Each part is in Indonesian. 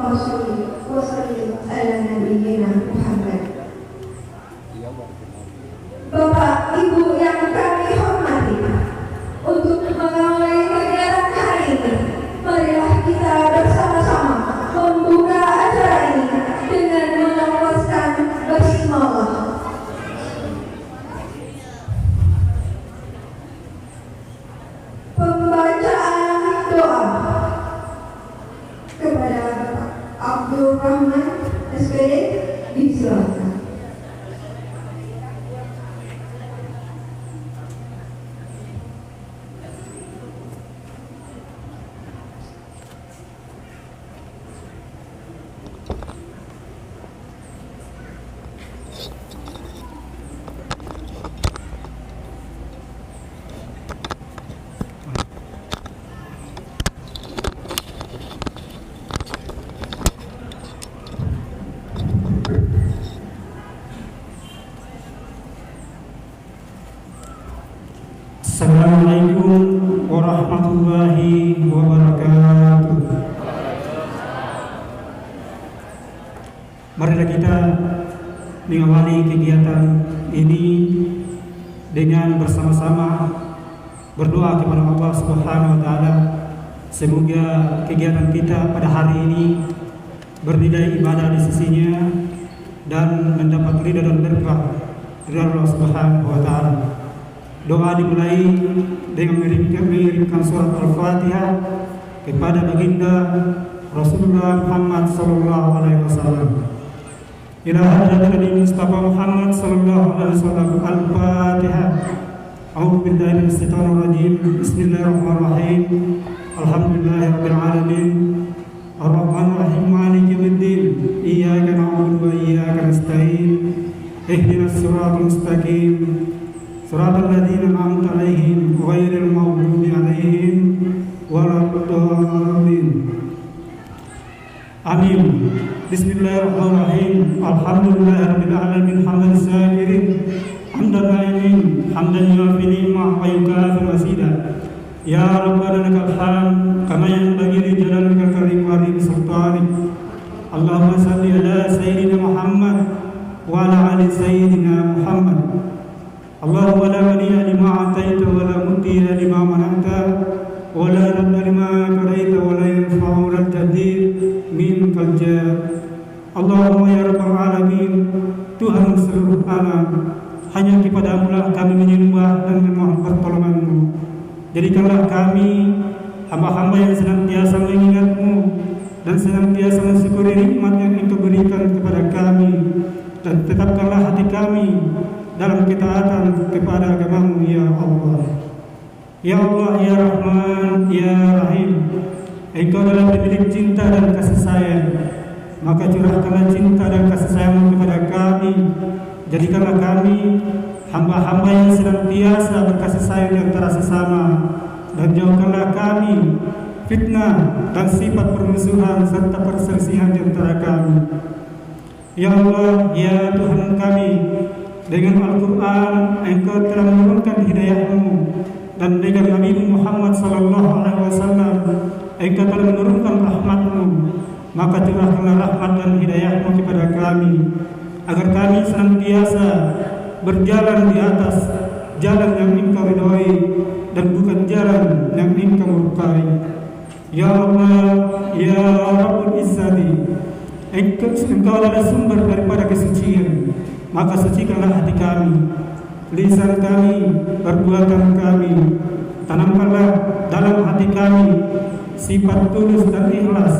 rasulih wa sallim ala nabiyyina Muhammad. Bapak, Ibu yang kami hormati, untuk mengawali kegiatan hari ini, marilah kita bersama-sama membuka acara ini dengan melafazkan basmalah. Pembacaan doa kepada Bapak Abdul Rahman SPD disilakan. Assalamualaikum warahmatullahi wabarakatuh. Marilah kita mengawali kegiatan ini dengan bersama-sama berdoa kepada Allah Subhanahu wa taala. Semoga kegiatan kita pada hari ini bernilai ibadah di sisinya dan mendapat ridha dan berkah dari Allah Subhanahu wa taala. Doa dimulai dengan mengirimkan surat Al-Fatihah kepada baginda Rasulullah Muhammad sallallahu alaihi wasallam. Ila hadratin Nabi Mustafa Muhammad sallallahu alaihi wasallam. Al-Fatihah. A'udzu billahi minasyaitonir rajim. Bismillahirrahmanirrahim. Alhamdulillahirabbil alamin. Ar-Rahmanir Rahim. Maliki yaumiddin. Iyyaka na'budu wa iyyaka nasta'in. Ihdinas siratal mustaqim. Siratal ladzina an'amta 'alaihim ghairil maghdubi 'alaihim waladdallin. Amin. Bismillahirrahmanirrahim. Alhamdulillahirabbil alamin hamdan syakirin hamdan na'imin hamdan yuwafi ni'mah wa yukafi masida. Ya Rabbana lakal hamd kama yanbaghi li jalalika karim wa li sultanik. Allahumma shalli ala sayyidina Muhammad wa ala ali sayyidina Muhammad. Allahumma la mani'a lima ataita wa la mudhi'a lima mana'ta wa la radda lima qadaita wa la yanfa'u dzal jaddi minkal jad. Allahumma ya rabbal alamin, Tuhan seluruh alam, hanya kepadamu lah kami menyembah dan memohon pertolonganmu. Jadikanlah kami hamba-hamba yang senantiasa mengingatmu dan senantiasa mensyukuri nikmat yang Engkau berikan kepada kami, dan tetapkanlah hati kami dalam ketaatan kepada agamamu ya Allah. Ya Allah, ya Rahman, ya Rahim, Engkau adalah pemilik cinta dan kasih sayang, maka curahkanlah cinta dan kasih sayangmu kepada kami. Jadikanlah kami hamba-hamba yang senantiasa berkasih sayang di antara sesama, dan jauhkanlah kami fitnah dan sifat permusuhan serta perselisihan di antara kami. Ya Allah, ya Tuhan kami, dengan Al-Quran Engkau telah menurunkan hidayah-Mu, dan dengan Nabi Muhammad sallallahu alaihi wasallam Engkau telah menurunkan rahmat-Mu. Maka curahkanlah rahmat dan hidayah-Mu kepada kami, agar kami senantiasa berjalan di atas jalan yang Engkau ridhoi dan bukan jalan yang Engkau murkai. Ya Allah, ya Rabbul Izzati, Engkau adalah sumber daripada kesucian, maka sucikanlah hati kami, lisan kami, perbuatan kami. Tanamkanlah dalam hati kami sifat tulus dan ikhlas,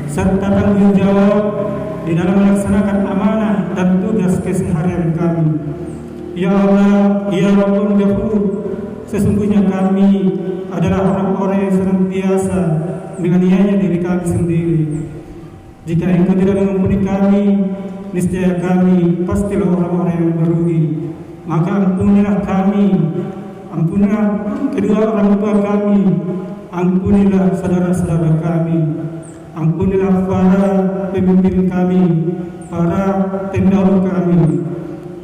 serta tanggung jawab di dalam melaksanakan amanah dan tugas keseharian kami. Ya Allah, ya Rabbul Ghafur, sesungguhnya kami adalah orang-orang yang senantiasa menganiaya diri kami sendiri. Jika Engkau tidak mengampuni kami, niscaya kami pastilah orang-orang yang merugi. Maka ampunilah kami, ampunilah kedua orang tua kami, ampunilah saudara-saudara kami, ampunilah para pemimpin kami, para pendahulu kami,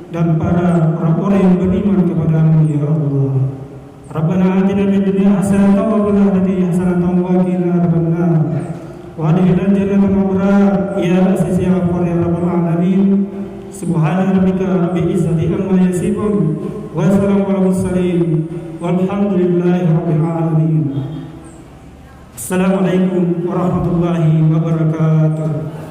dan para orang-orang yang beriman kepadamu ya Allah. Rabbana atina fid dunya hasanatan wa fil akhirati hasanatan wa qina adzabannar. Wa adkhilna jannata ma'abrar ya aziz ya ghafar ya rabbal alamin. Subhana rabbika rabbil izzati amma yasifun wa salamun alal mursalin walhamdulillahi rabbil alamin. Assalamualaikum warahmatullahi wabarakatuh.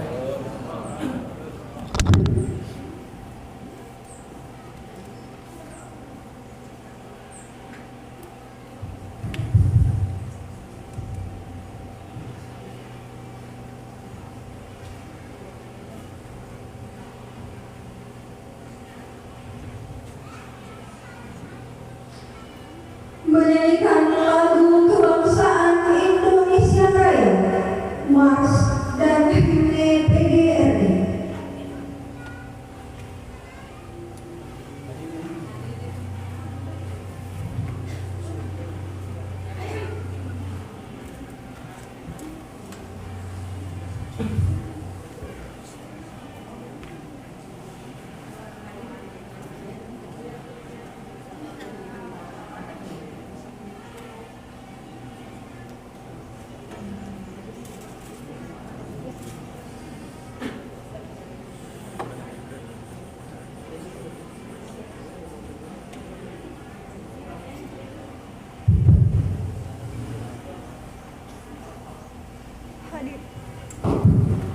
Menyanyikan lagu kebangsaan Indonesia Raya, Mars dan himne PGRI.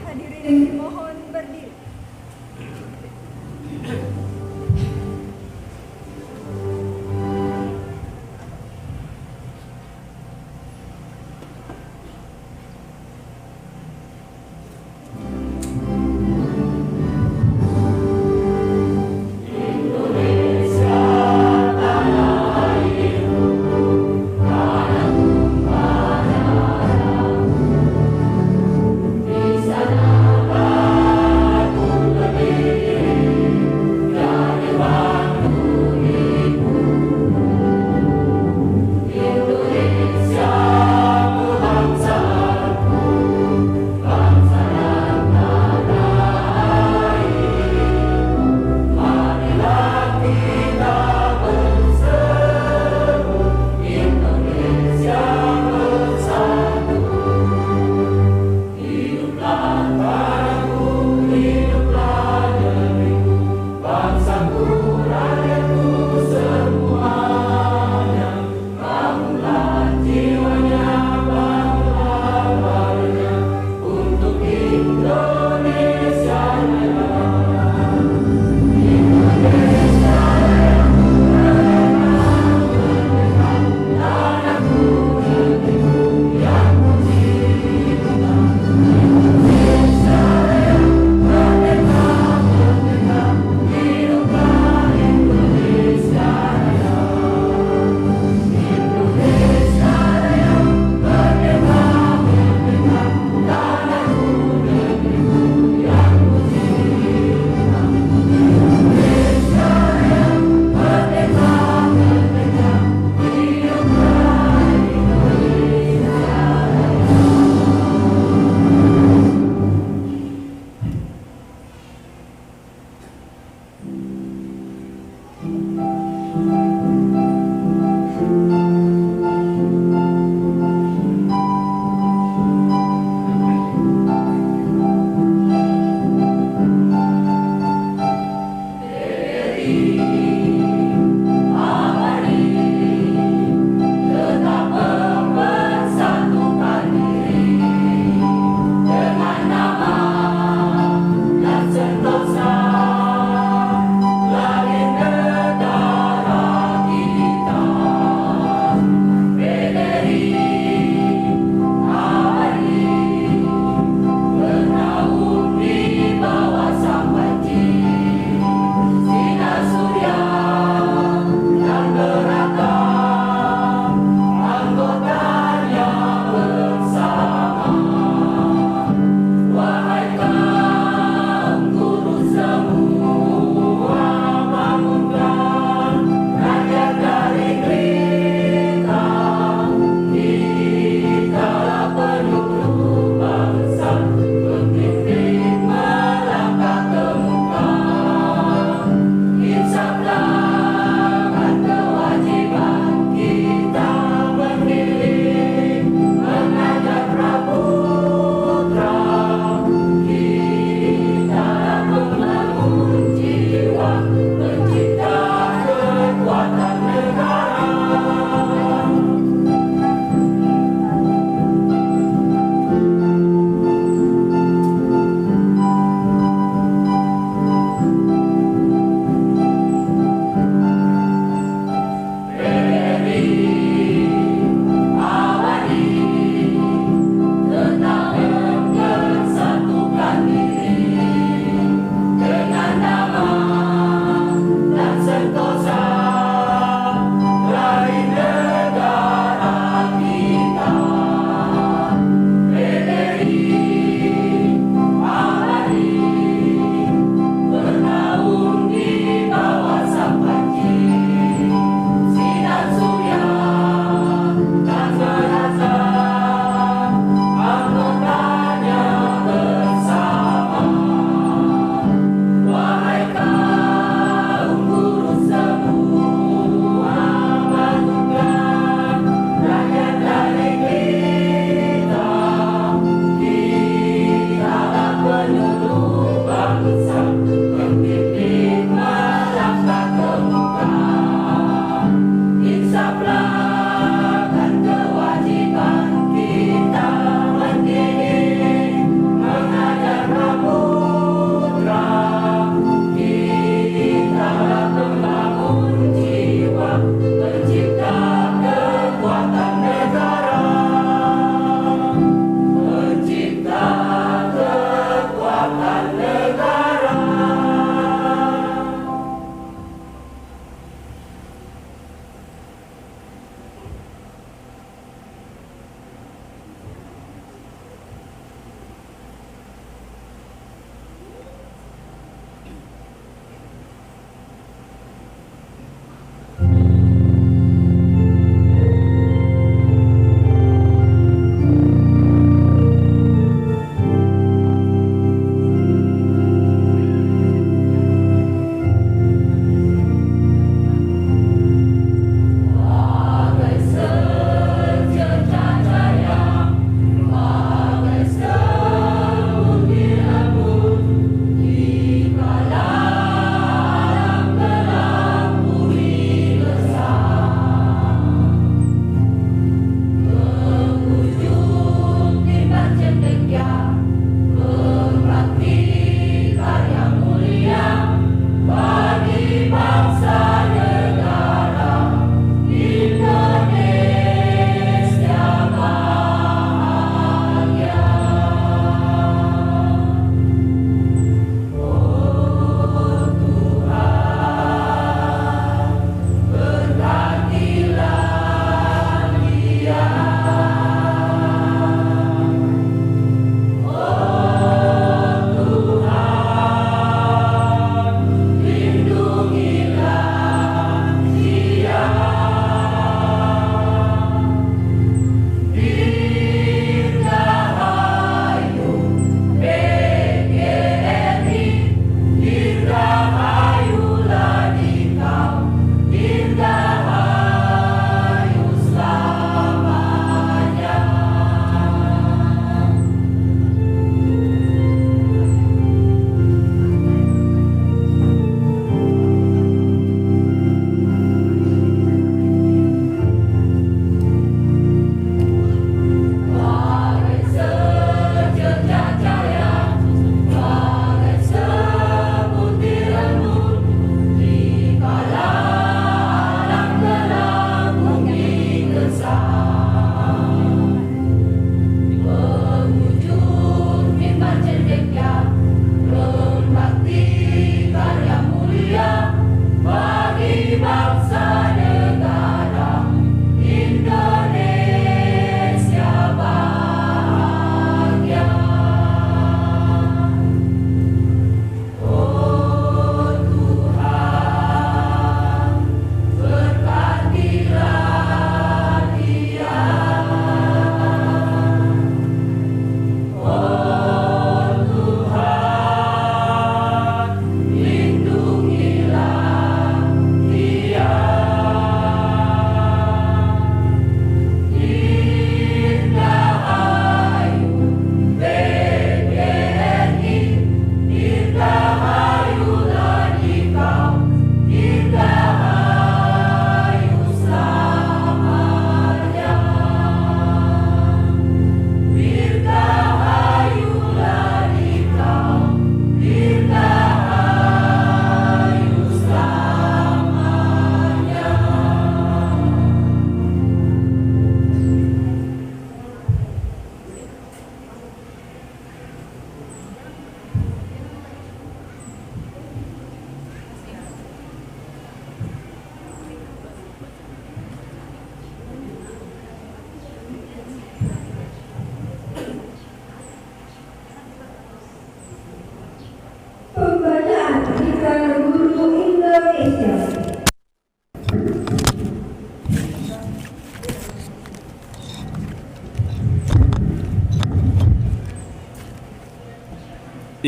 Hadirin mohon berdiri. Surya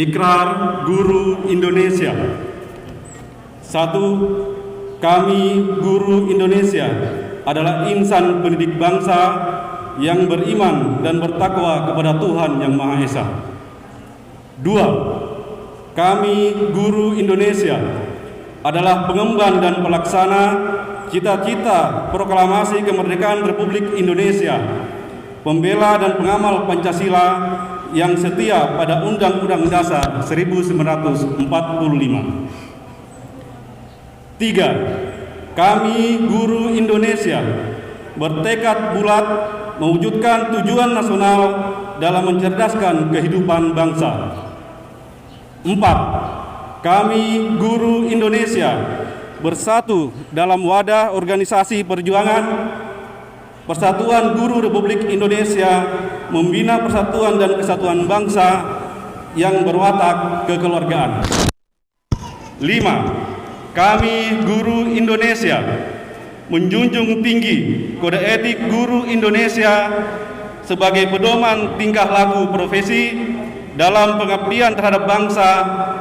Ikrar Guru Indonesia. 1. Kami guru Indonesia adalah insan pendidik bangsa yang beriman dan bertakwa kepada Tuhan Yang Maha Esa. 2. Kami guru Indonesia adalah pengemban dan pelaksana cita-cita proklamasi kemerdekaan Republik Indonesia, pembela dan pengamal Pancasila yang setia pada Undang-Undang Dasar 1945. 3. Kami guru Indonesia bertekad bulat mewujudkan tujuan nasional dalam mencerdaskan kehidupan bangsa. 4. Kami guru Indonesia bersatu dalam wadah organisasi perjuangan Persatuan Guru Republik Indonesia membina persatuan dan kesatuan bangsa yang berwatak kekeluargaan. 5. Kami guru Indonesia menjunjung tinggi kode etik guru Indonesia sebagai pedoman tingkah laku profesi dalam pengabdian terhadap bangsa,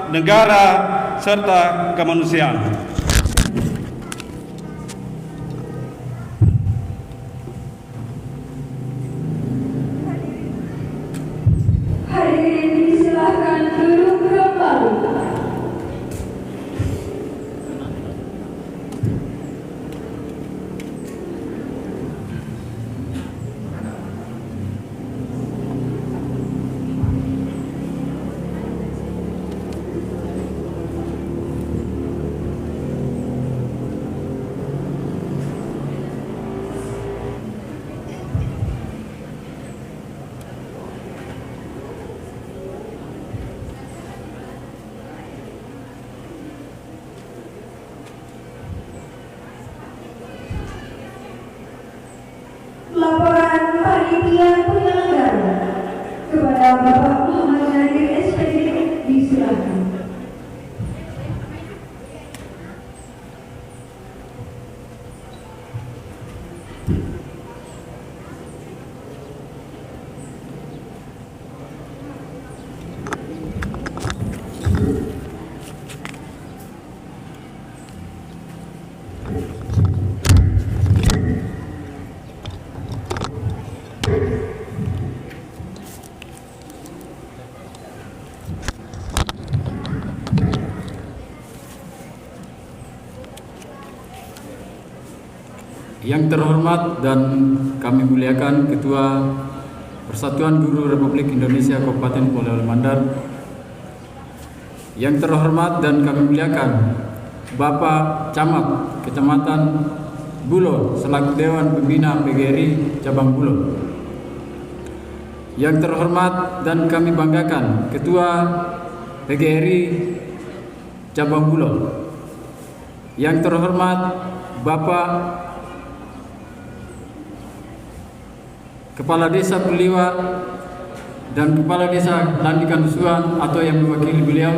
negara, serta kemanusiaan. Hadirin disilakan duduk kembali. Laporan panitia penyelenggara kepada Bapak Muhammad Nadir SPD disilakan. Yang terhormat dan kami muliakan Ketua Persatuan Guru Republik Indonesia Kabupaten Polewali Mandar. Yang terhormat dan kami muliakan Bapak Camat Kecamatan Bulo selaku Dewan Pembina PGRI Cabang Bulo. Yang terhormat dan kami banggakan Ketua PGRI Cabang Bulo. Yang terhormat Bapak Kepala Desa Peliwa dan Kepala Desa Landikan Suan atau yang mewakili beliau.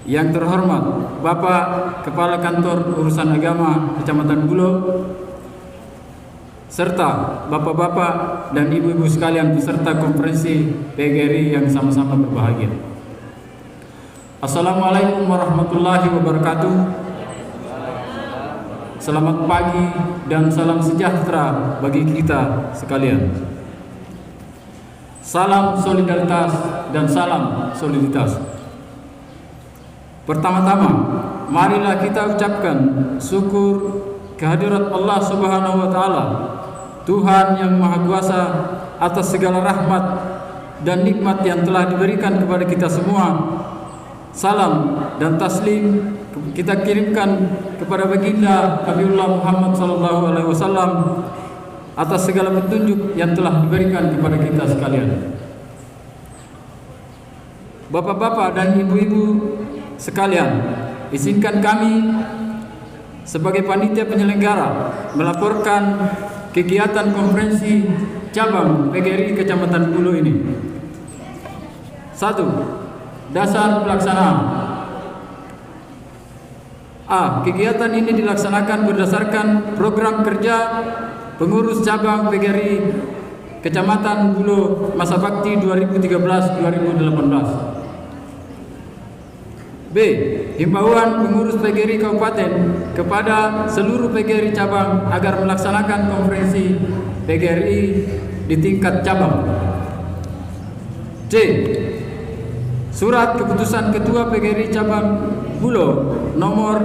Yang terhormat Bapak Kepala Kantor Urusan Agama Kecamatan Bulo, serta bapak-bapak dan ibu-ibu sekalian peserta konferensi PGRI yang sama-sama berbahagia. Assalamualaikum warahmatullahi wabarakatuh. Selamat pagi dan salam sejahtera bagi kita sekalian. Salam solidaritas dan salam soliditas. Pertama-tama, marilah kita ucapkan syukur kehadirat Allah Subhanahu wa taala, Tuhan yang Maha Kuasa, atas segala rahmat dan nikmat yang telah diberikan kepada kita semua. Salam dan taslim kita kirimkan kepada baginda Nabiullah Muhammad SAW atas segala petunjuk yang telah diberikan kepada kita sekalian. Bapak-bapak dan ibu-ibu sekalian, izinkan kami sebagai panitia penyelenggara melaporkan kegiatan konferensi cabang PGRI Kecamatan Bulo ini. 1. Dasar pelaksanaan. A. Kegiatan ini dilaksanakan berdasarkan program kerja pengurus cabang PGRI Kecamatan Bulo masa bakti 2013-2018. B. Himbauan pengurus PGRI Kabupaten kepada seluruh PGRI cabang agar melaksanakan konferensi PGRI di tingkat cabang. C. Surat keputusan Ketua PGRI Cabang Bulo nomor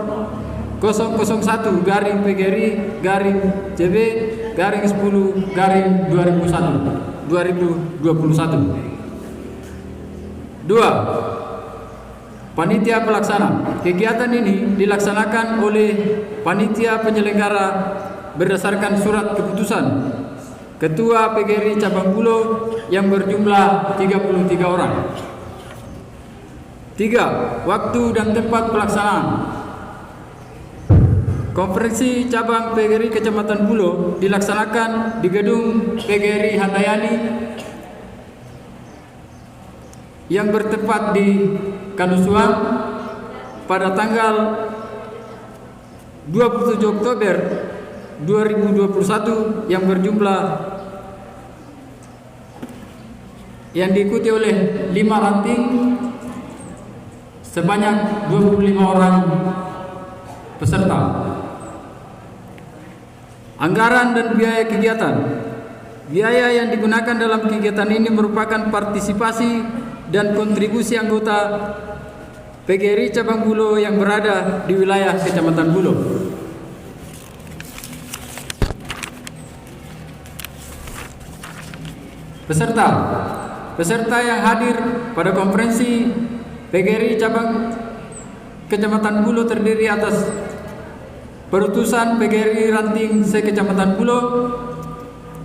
001-PGRI-JB-10-2021. 2. Panitia pelaksana. Kegiatan ini dilaksanakan oleh panitia penyelenggara berdasarkan surat keputusan Ketua PGRI Cabang Bulo yang berjumlah 33 orang. 3. Waktu dan tempat pelaksanaan. Konferensi cabang PGRI Kecamatan Bulo dilaksanakan di gedung PGRI Handayani yang bertempat di Kanusuang pada tanggal 27 Oktober 2021 yang berjumlah yang diikuti oleh 5 ranting sebanyak 25 orang peserta. Anggaran dan biaya kegiatan. Biaya yang digunakan dalam kegiatan ini merupakan partisipasi dan kontribusi anggota PGRI Cabang Bulo yang berada di wilayah Kecamatan Bulo. Peserta yang hadir pada konferensi PGRI Cabang Kecamatan Bulo terdiri atas perutusan PGRI Ranting se-Kecamatan Bulo,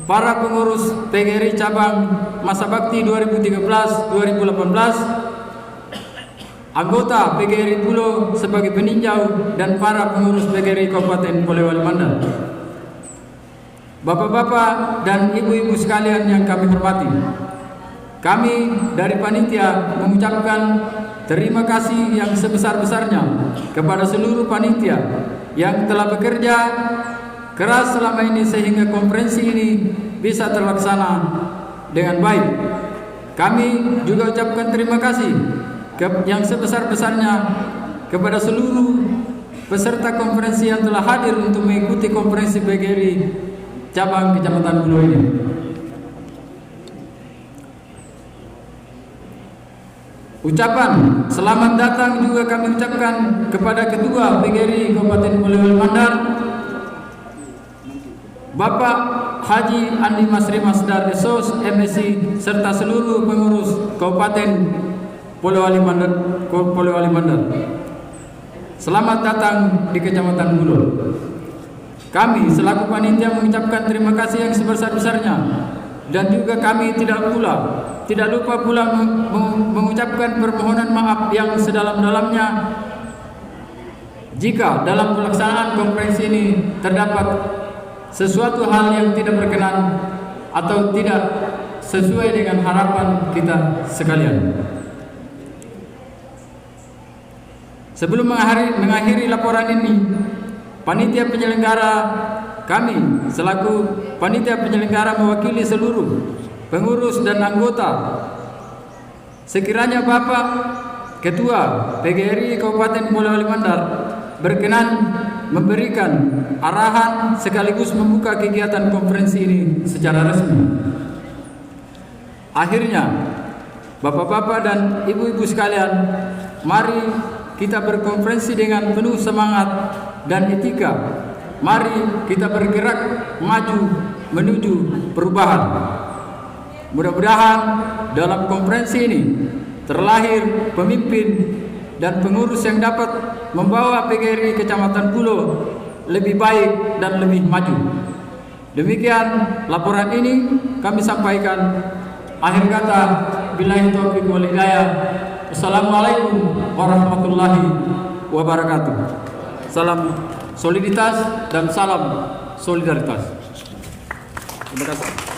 para pengurus PGRI Cabang Masa Bakti 2013-2018, anggota PGRI Bulo sebagai peninjau, dan para pengurus PGRI Kabupaten Polewali Mandar. Bapak-bapak dan ibu-ibu sekalian yang kami hormati, kami dari panitia mengucapkan terima kasih yang sebesar-besarnya kepada seluruh panitia yang telah bekerja keras selama ini sehingga konferensi ini bisa terlaksana dengan baik. Kami juga ucapkan terima kasih yang sebesar-besarnya kepada seluruh peserta konferensi yang telah hadir untuk mengikuti konferensi PGRI cabang Kecamatan Bulo ini. Ucapan selamat datang juga kami ucapkan kepada Ketua PGRI Kabupaten Polewali Mandar, Bapak Haji Andi Masri Masdar SOS MSI, serta seluruh pengurus Kabupaten Polewali Mandar. Selamat datang di Kecamatan Bulo. Kami selaku panitia mengucapkan terima kasih yang sebesar-besarnya, dan juga kami tidak lupa pula mengucapkan permohonan maaf yang sedalam-dalamnya jika dalam pelaksanaan konferensi ini terdapat sesuatu hal yang tidak berkenan atau tidak sesuai dengan harapan kita sekalian. Sebelum mengakhiri laporan ini, panitia penyelenggara, kami selaku panitia penyelenggara mewakili seluruh pengurus dan anggota, sekiranya Bapak Ketua PGRI Kabupaten Polewali Mandar berkenan memberikan arahan sekaligus membuka kegiatan konferensi ini secara resmi. Akhirnya, Bapak-bapak dan ibu-ibu sekalian, mari kita berkonferensi dengan penuh semangat dan etika. Mari kita bergerak maju menuju perubahan. Mudah-mudahan dalam konferensi ini terlahir pemimpin dan pengurus yang dapat membawa PGRI Kecamatan Bulo lebih baik dan lebih maju. Demikian laporan ini kami sampaikan. Akhir kata, billahi taufiq wal hidayah. Assalamualaikum warahmatullahi wabarakatuh. Salam soliditas dan salam solidaritas. Terima kasih.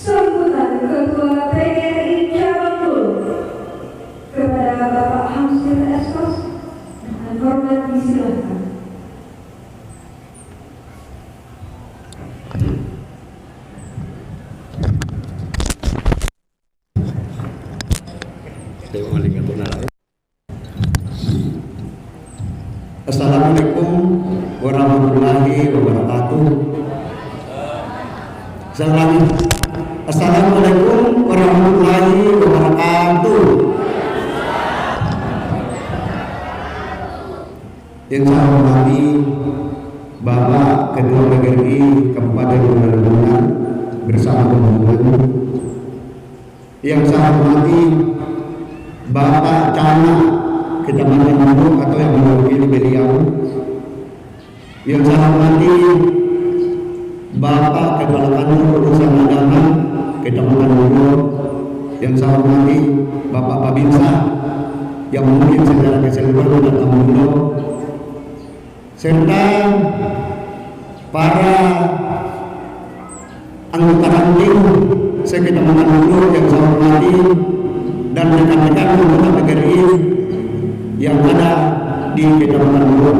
Sungguh Disilakan. Assalamualaikum warahmatullahi wabarakatuh. Assalamualaikum warahmatullahi wabarakatuh. Yang saya hormati Bapak Ketua PGRI Kabupaten Lamongan bersama rombongan. Yang saya hormati Bapak Camat Kecamatan Mulu atau yang mewakili beliau. Yang saya hormati Bapak Kepala Kantor Urusan Agama Kecamatan Mulu. Yang saya hormati Bapak Babinsa yang mungkin secara keseluruhan datang Mulu, serta para anggota ranting sekecamatan Mulu yang saya hormati dan rekan-rekan anggota PGRI yang ada di Kecamatan Mulu.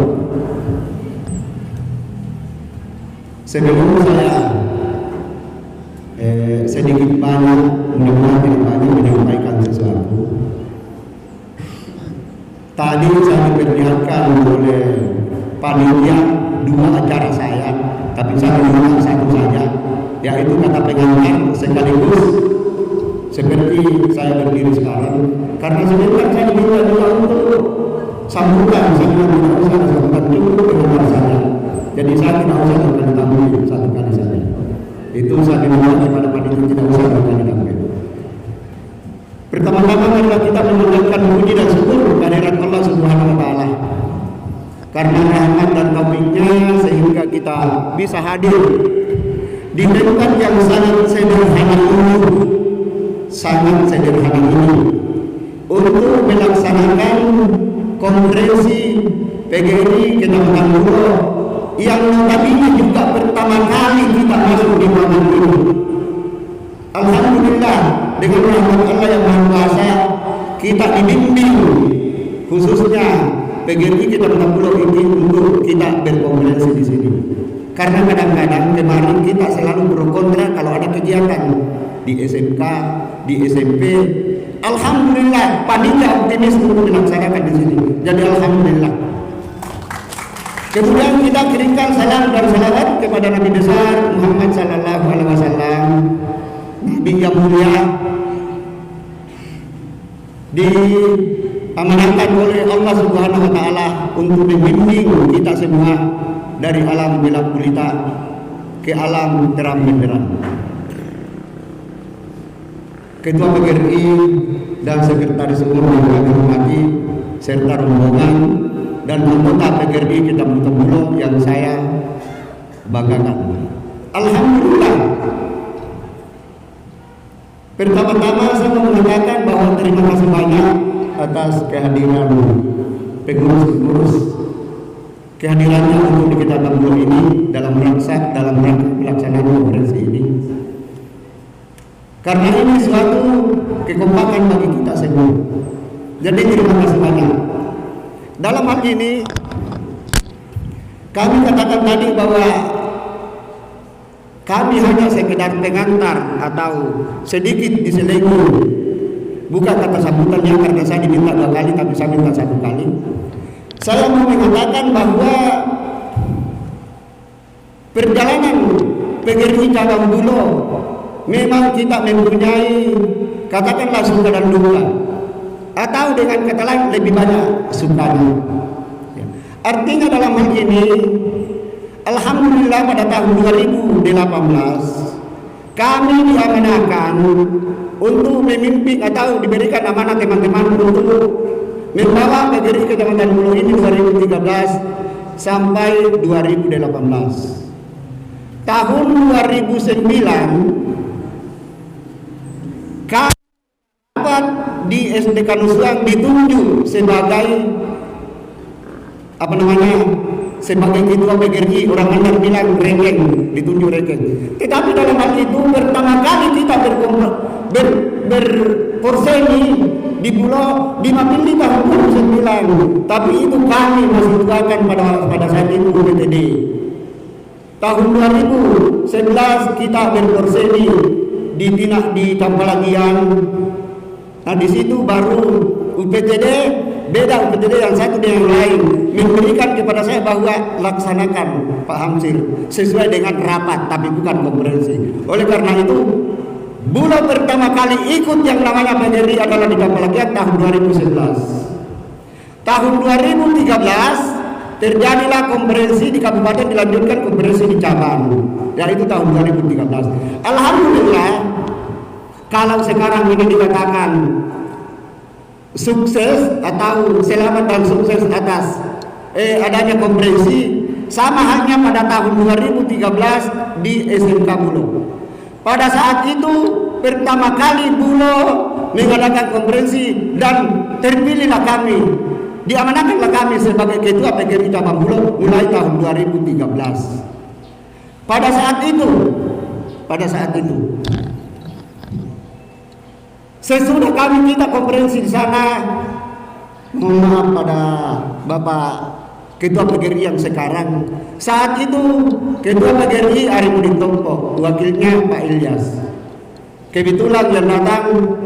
Sebelum saya sedikit banyak menyampaikan sesuatu, tadi saya diperlihatkan oleh panitia 2 acara saya, tapi saya mengulang satu saja, yaitu kata pengantar sekaligus seperti saya berdiri sekarang. Karena sebenarnya saya diminta juga untuk sambutan, saya tidak usah sambutan, cukup pengantar saja. Jadi saya tidak usah berkali-kali satu kali saja. Itu saya diminta kepada panitia tidak usah berkali-kali. Pertama-tama marilah kita mengucapkan puji dan syukur kehadirat Allah Subhanahu wa taala. Karena rahmat dan taufik-Nya sehingga kita bisa hadir di tempat yang sangat sederhana ini untuk melaksanakan konferensi PGRI Kecamatan Mulu yang notabene juga pertama kali kita masuk di ruangan ini. Alhamdulillah, dengan rahmat Allah yang Maha Kuasa kita dibimbing, khususnya PGRI Kecamatan Mulu ini untuk kita berkonferensi di sini. Karena kadang-kadang kemarin kita selalu pro kontra kalau ada kegiatan di SMK, di SMP. Alhamdulillah, panitia optimis untuk dilaksanakan di sini. Jadi alhamdulillah. Kemudian kita kirimkan salam dan salawat kepada Nabi besar Muhammad sallallahu alaihi wasallam, Nabi yang mulia, diamanahkan oleh Allah Subhanahu wa taala untuk membimbing kita semua dari alam gelap gulita ke alam terang benderang. Ketua PGRI dan sekretaris umum yang kami hormati serta rombongan dan anggota PGRI Kecamatan Mulu yang saya banggakan. Alhamdulillah. Pertama-tama saya mau mengatakan bahwa terima kasih banyak atas kehadiran pengurus-pengurus kehadirannya untuk di Kecamatan Mulu ini dalam rangka pelaksanaan konferensi ini. Karena ini suatu kekompakan bagi kita semua. Jadi terima kasih banyak. Dalam hal ini kami katakan tadi bahwa kami hanya sekedar pengantar atau sedikit diselingi. Bukan kata sambutannya karena saya diminta 2 kali tapi saya minta 1 kali. Saya mau mengatakan bahwa perjalanan PGRI cabang Mulu memang kita mempunyai katakanlah suka dan duka, atau dengan kata lain lebih banyak sukanya. Artinya dalam hal ini alhamdulillah pada tahun 2018 kami diamanahkan untuk memimpin atau diberikan amanah teman-teman untuk membawa PGRI Kecamatan Mulu ini 2013 sampai 2018. Tahun 2009 kami dapat di SDK Nusuang ditunjuk sebagai sebagai ketua PGRI. Orang benar bilang rekeng, ditunjuk rekeng. Tetapi dalam hal itu pertama kali kita Porseni di Pulau di Mapindi tahun 2009, tapi itu kami masih tuakan pada saat itu UPTD. Tahun 2011 kita berporseni di Tampalagian. Nah di situ baru UPTD, beda UPTD yang satu dengan yang lain, memberikan kepada saya bahwa laksanakan Pak Hamsir sesuai dengan rapat tapi bukan konferensi. Oleh karena itu Bulog pertama kali ikut yang namanya PGRI adalah di Tampalagian tahun 2011. Tahun 2013 terjadilah konferensi di kabupaten, dilanjutkan konferensi di cabang, yaitu tahun 2013. Alhamdulillah, kalau sekarang ini dikatakan sukses atau selamat dan sukses atas adanya konferensi, sama halnya pada tahun 2013 di SMK Bulog. Pada saat itu pertama kali Bulog mengadakan konferensi dan terpilihlah kami, diamanahkanlah kami sebagai ketua PGRI cabang Bulog mulai tahun 2013. Pada saat itu sesudah kami kita konferensi di sana, mohon maaf pada Bapak Ketua PGRI yang sekarang, saat itu Ketua PGRI Arifudin Tompo, wakilnya Pak Ilyas. Kebetulan yang datang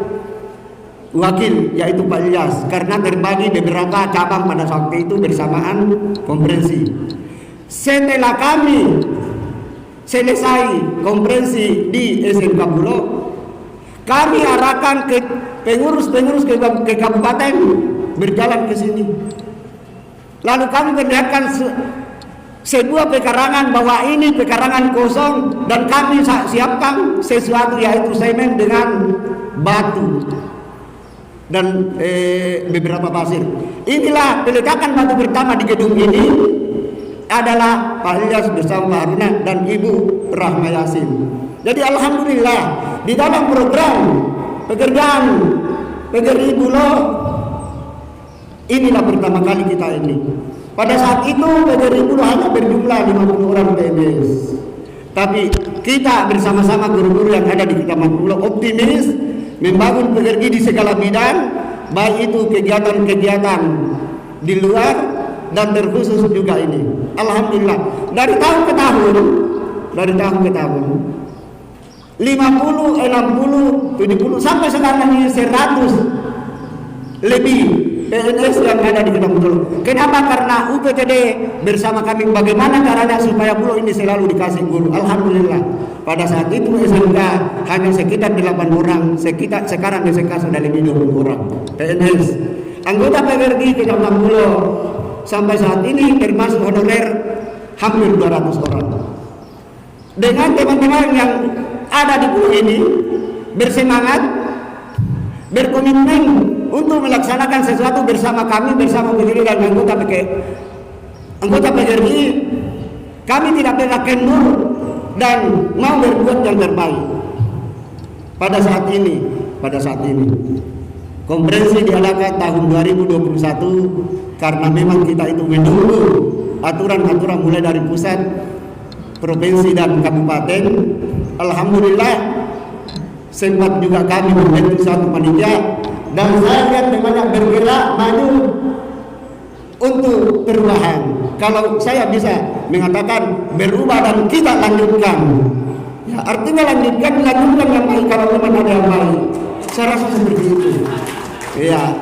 wakil yaitu Pak Ilyas, karena terbagi beberapa cabang pada saat itu bersamaan konferensi. Setelah kami selesai konferensi di SMK Bulog, kami arahkan ke pengurus-pengurus ke kabupaten berjalan ke sini. Lalu kami perlihatkan sebuah pekarangan bahwa ini pekarangan kosong dan kami siapkan sesuatu yaitu semen dengan batu dan beberapa pasir. Inilah peletakan batu pertama di gedung ini adalah Pak Ilyas bersama Pak Haruna dan Ibu Rahma Yasin. Jadi alhamdulillah di dalam program pekerjaan PGRI Bulog inilah pertama kali kita ini. Pada saat itu PGRI Bulog hanya berjumlah 50 orang PNS. Tapi kita bersama-sama guru-guru yang ada di Kecamatan Bulog optimis membangun PGRI di segala bidang, baik itu kegiatan-kegiatan di luar dan terkhusus juga ini. Alhamdulillah dari tahun ke tahun 50, 60, 70 sampai sekarang ini 100 lebih PNS yang ada di Kecamatan Bulog. Kenapa? Karena UPTD bersama kami bagaimana caranya supaya Bulog ini selalu dikasih guru. Alhamdulillah pada saat itu SMK hanya sekitar 8 orang, sekarang SMK sudah lebih 20 orang PNS. Anggota PGRI Kecamatan Bulog sampai saat ini termasuk honorer hampir 200 orang. Dengan teman-teman yang ada di Bulog ini bersemangat, berkomitmen untuk melaksanakan sesuatu bersama kami, bersama PGRI dan anggota PGRI, kami tidak pernah kendur dan mau berbuat yang terbaik. Pada saat ini konferensi diadakan tahun 2021 karena memang kita itu menunggu aturan-aturan mulai dari pusat, provinsi dan kabupaten. Alhamdulillah sempat juga kami membentuk satu panitia dan saya lihat bagaimana bergerak maju untuk perubahan. Kalau saya bisa mengatakan berubah dan kita lanjutkan, ya, artinya lanjutkan yang baik kalau memang ada yang baik. Saya rasa seperti itu. Ya.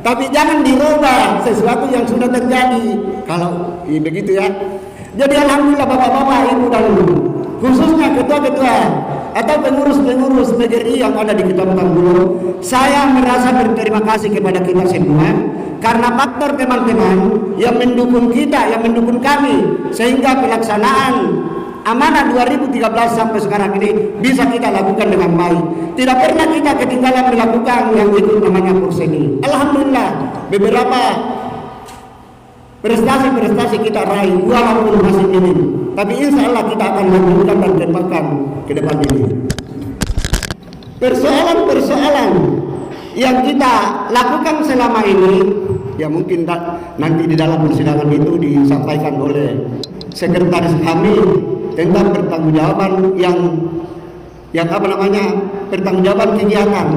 Tapi jangan dirubah sesuatu yang sudah terjadi. Kalau begitu ya. Jadi alhamdulillah bapak-bapak, ibu dan khususnya ketua-ketua atau pengurus-pengurus PGRI yang ada di Kecamatan Bulog, saya merasa berterima kasih kepada kita semua karena faktor teman-teman yang mendukung kita, yang mendukung kami sehingga pelaksanaan amanah 2013 sampai sekarang ini bisa kita lakukan dengan baik. Tidak pernah kita ketinggalan melakukan yang itu namanya porseni. Alhamdulillah beberapa prestasi-prestasi kita raih walaupun masih minim, tapi insya Allah kita akan lanjutkan dan kembangkan ke depan ini. Persoalan-persoalan yang kita lakukan selama ini, ya mungkin nanti di dalam persidangan itu disampaikan oleh sekretaris kami tentang pertanggungjawaban yang pertanggungjawaban kegiatan.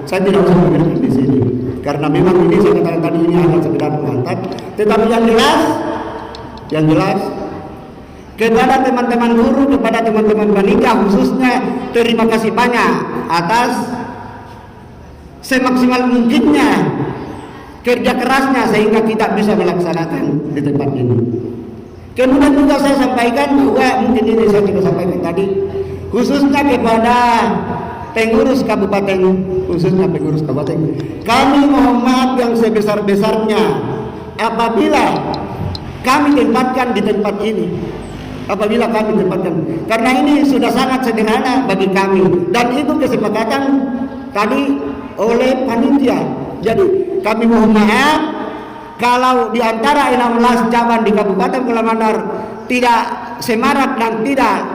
Saya tidak usah memberikan di sini, karena memang ini saya katakan tadi ini hanya sekedar pengantar. Tetapi yang jelas kepada teman-teman guru, kepada teman-teman panitia khususnya, terima kasih banyak atas semaksimal mungkinnya kerja kerasnya sehingga kita bisa melaksanakan di tempat ini. Kemudian juga saya sampaikan bahwa mungkin ini saya juga sampaikan tadi, khususnya kepada pengurus kabupaten, kami mohon maaf yang sebesar-besarnya apabila kami tempatkan di tempat ini. Karena ini sudah sangat sederhana bagi kami, dan itu kesepakatan tadi oleh panitia. Jadi kami mohon maaf kalau di antara 16 cabang di Kabupaten Kepulauan Mandar tidak semarak dan tidak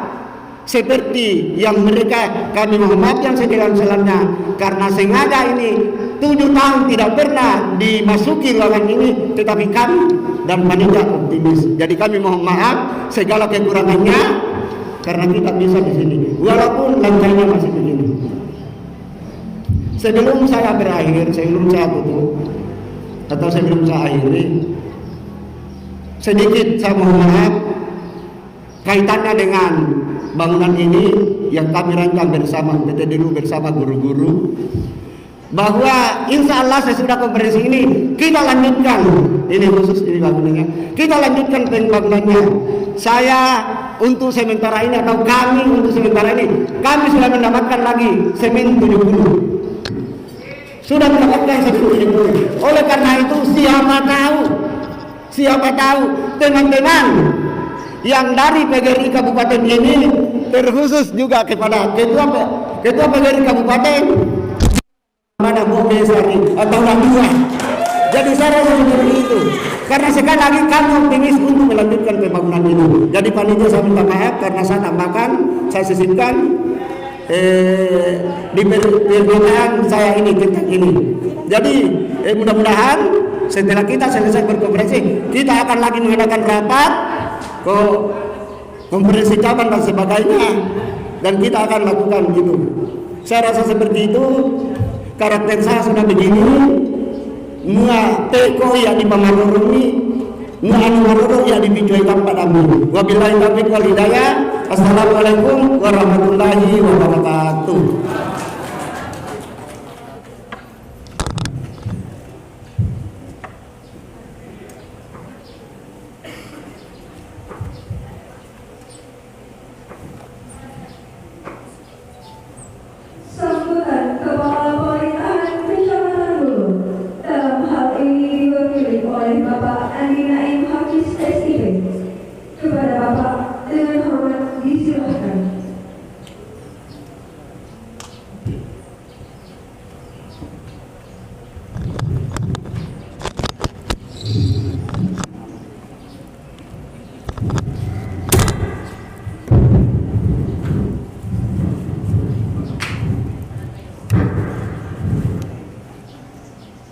seperti yang mereka, kami mohon maaf yang sejalan-jalannya, karena sengaja ini 7 tahun tidak pernah dimasuki ruangan ini, tetapi kami dan panitia optimis. Jadi kami mohon maaf segala kekurangannya karena kita bisa di sini, walaupun lancarnya masih begini. Sebelum saya berakhir, sebelum saya tutup atau sebelum saya akhiri, sedikit saya mohon maaf kaitannya dengan bangunan ini yang kami rancang bersama PT Delu bersama guru-guru, bahwa insya Allah sesudah konferensi ini kita lanjutkan, ini khusus ini bangunannya, kita lanjutkan pembangunannya. Saya untuk sementara ini atau kami untuk sementara ini, kami sudah mendapatkan lagi semen 70. Sudah mendapatkan 70. Oleh karena itu siapa tahu teman-teman yang dari PGRI Kabupaten ini, terkhusus juga kepada ketua PGRI Kabupaten pada Bukesari atau Landua. Jadi saya rasa seperti itu, karena sekali lagi kami optimis untuk melanjutkan pembangunan ini. Jadi panitia saya minta maaf karena saya tambahkan, saya sisipkan di pernyataan saya ini tentang ini. Jadi mudah-mudahan setelah kita selesai berkonferensi, kita akan lagi mengadakan rapat konferensi cabang dan sebagainya, dan kita akan lakukan gitu. Saya rasa seperti itu. Karakter saya sudah begini, mua teko ya di pamaroroni, mua anu maroro ya di bijoy padamu. Wabillahi taufiq wal hidayah. Assalamualaikum warahmatullahi wabarakatuh. Sambutan Kepala Pemerintahan Kecamatan Hulu, dalam hal ini diwakili oleh Bapak Andi Naim Hafiz SIP. Kepada Bapak dengan hormat disilahkan.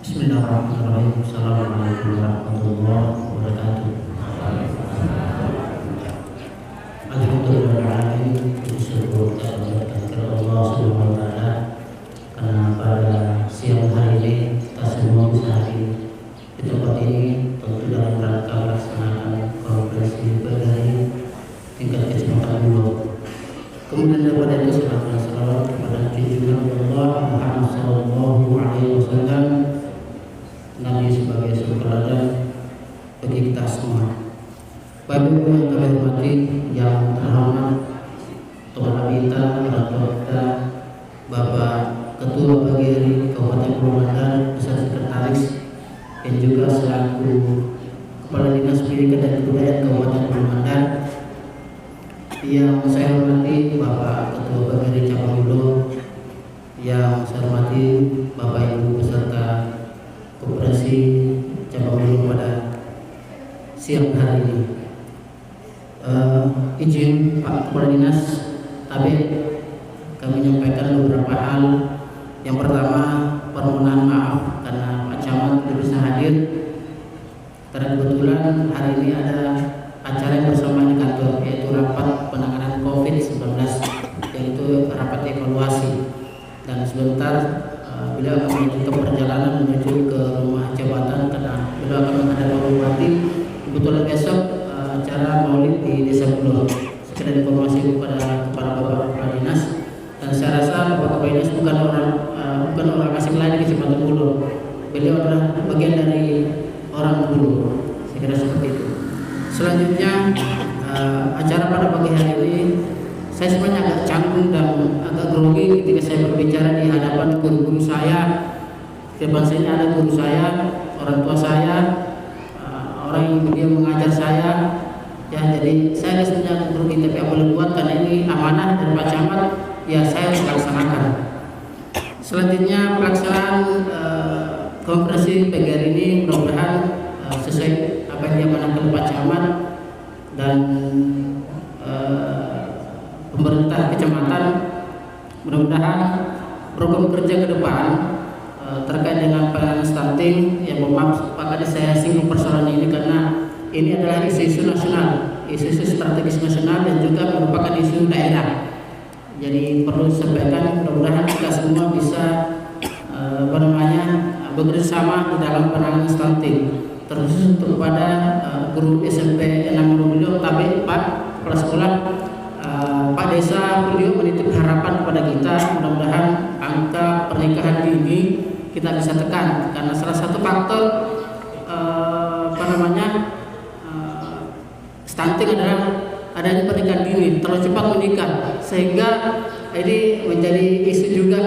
Bismillahirrahmanirrahim. Assalamualaikum warahmatullahi wabarakatuh. Alhamdulillahirrahmanirrahim. Bersyukur kepada Allah Subhanahu wa taala karena pada siang hari ini kita semua bisa hadir di tempat ini, tentu dalam rangka melaksanakan konferensi PGRI tingkat kecamatan Hulu. Kemudian daripada itu salawat kepada junjungan Allah Muhammad sallallahu alaihi wasallam, Nabi sebagai sumber bagi kita semua. Bapak Ibu yang kami hormati, yang terhormat Tuan Abita, orang tua kita, Bapak Ketua PGRI Kabupaten Kepulauan Mandar, beserta sekretaris, dan juga selaku Kepala Dinas Pendidikan dan Kebudayaan Kabupaten Kepulauan Mandar. Yang saya hormati Bapak Ketua PGRI Cabang Hulu, yang saya hormati Bapak Ibu beserta Koperasi Cabang Hulu pada siang hari ini. Izin Pak Kepala Dinas, tapi kami menyampaikan beberapa hal. Yang pertama, permohonan maaf karena Pak Camat tidak bisa hadir, karena kebetulan hari ini ada acara yang bersama di kantor, yaitu rapat penanganan COVID-19, yaitu rapat evaluasi. Dan beliau akan melanjutkan perjalanan menuju ke rumah jabatan karena beliau akan menghadap bupati. Kebetulan besok acara maulid di Desa Bulo. Sekedar informasi kepada Bapak Kepala Dinas, dan saya rasa Bapak Kepala Dinas bukan orang asing lagi di Kecamatan Bulo. Beliau adalah bagian dari orang Bulo. Saya kira seperti itu. Selanjutnya acara pada pagi hari ini saya sebenarnya agak canggung dan agak grogi ketika saya berbicara di hadapan guru-guru saya. Di depan saya ada guru saya, orang tua saya, orang yang dia mengajar saya. Ya, jadi saya sebenarnya agak grogi, tapi apa boleh buat karena ini amanah dari Pak Camat, ya saya harus laksanakan. Selanjutnya pelaksanaan konferensi PGRI ini mudah-mudahan sesuai apa yang diamanahkan Pak Camat dan pemerintah kecamatan. Mudah-mudahan program kerja ke depan terkait dengan penanganan stunting, yang maaf Pak Kadis saya singgung persoalan ini karena ini adalah isu-isu nasional, isu-isu strategis nasional dan juga merupakan isu daerah. Jadi perlu disampaikan, mudah-mudahan kita semua bisa bekerjasama di dalam penanganan stunting, terkhusus untuk kepada guru SMP 6 beliau, tapi Pak Kepala Sekolah, Pak Desa beliau menitip harapan kepada kita, mudah-mudahan angka pernikahan dini kita bisa tekan, karena salah satu faktor stunting adalah adanya pernikahan dini, terlalu cepat menikah, sehingga ini menjadi isu juga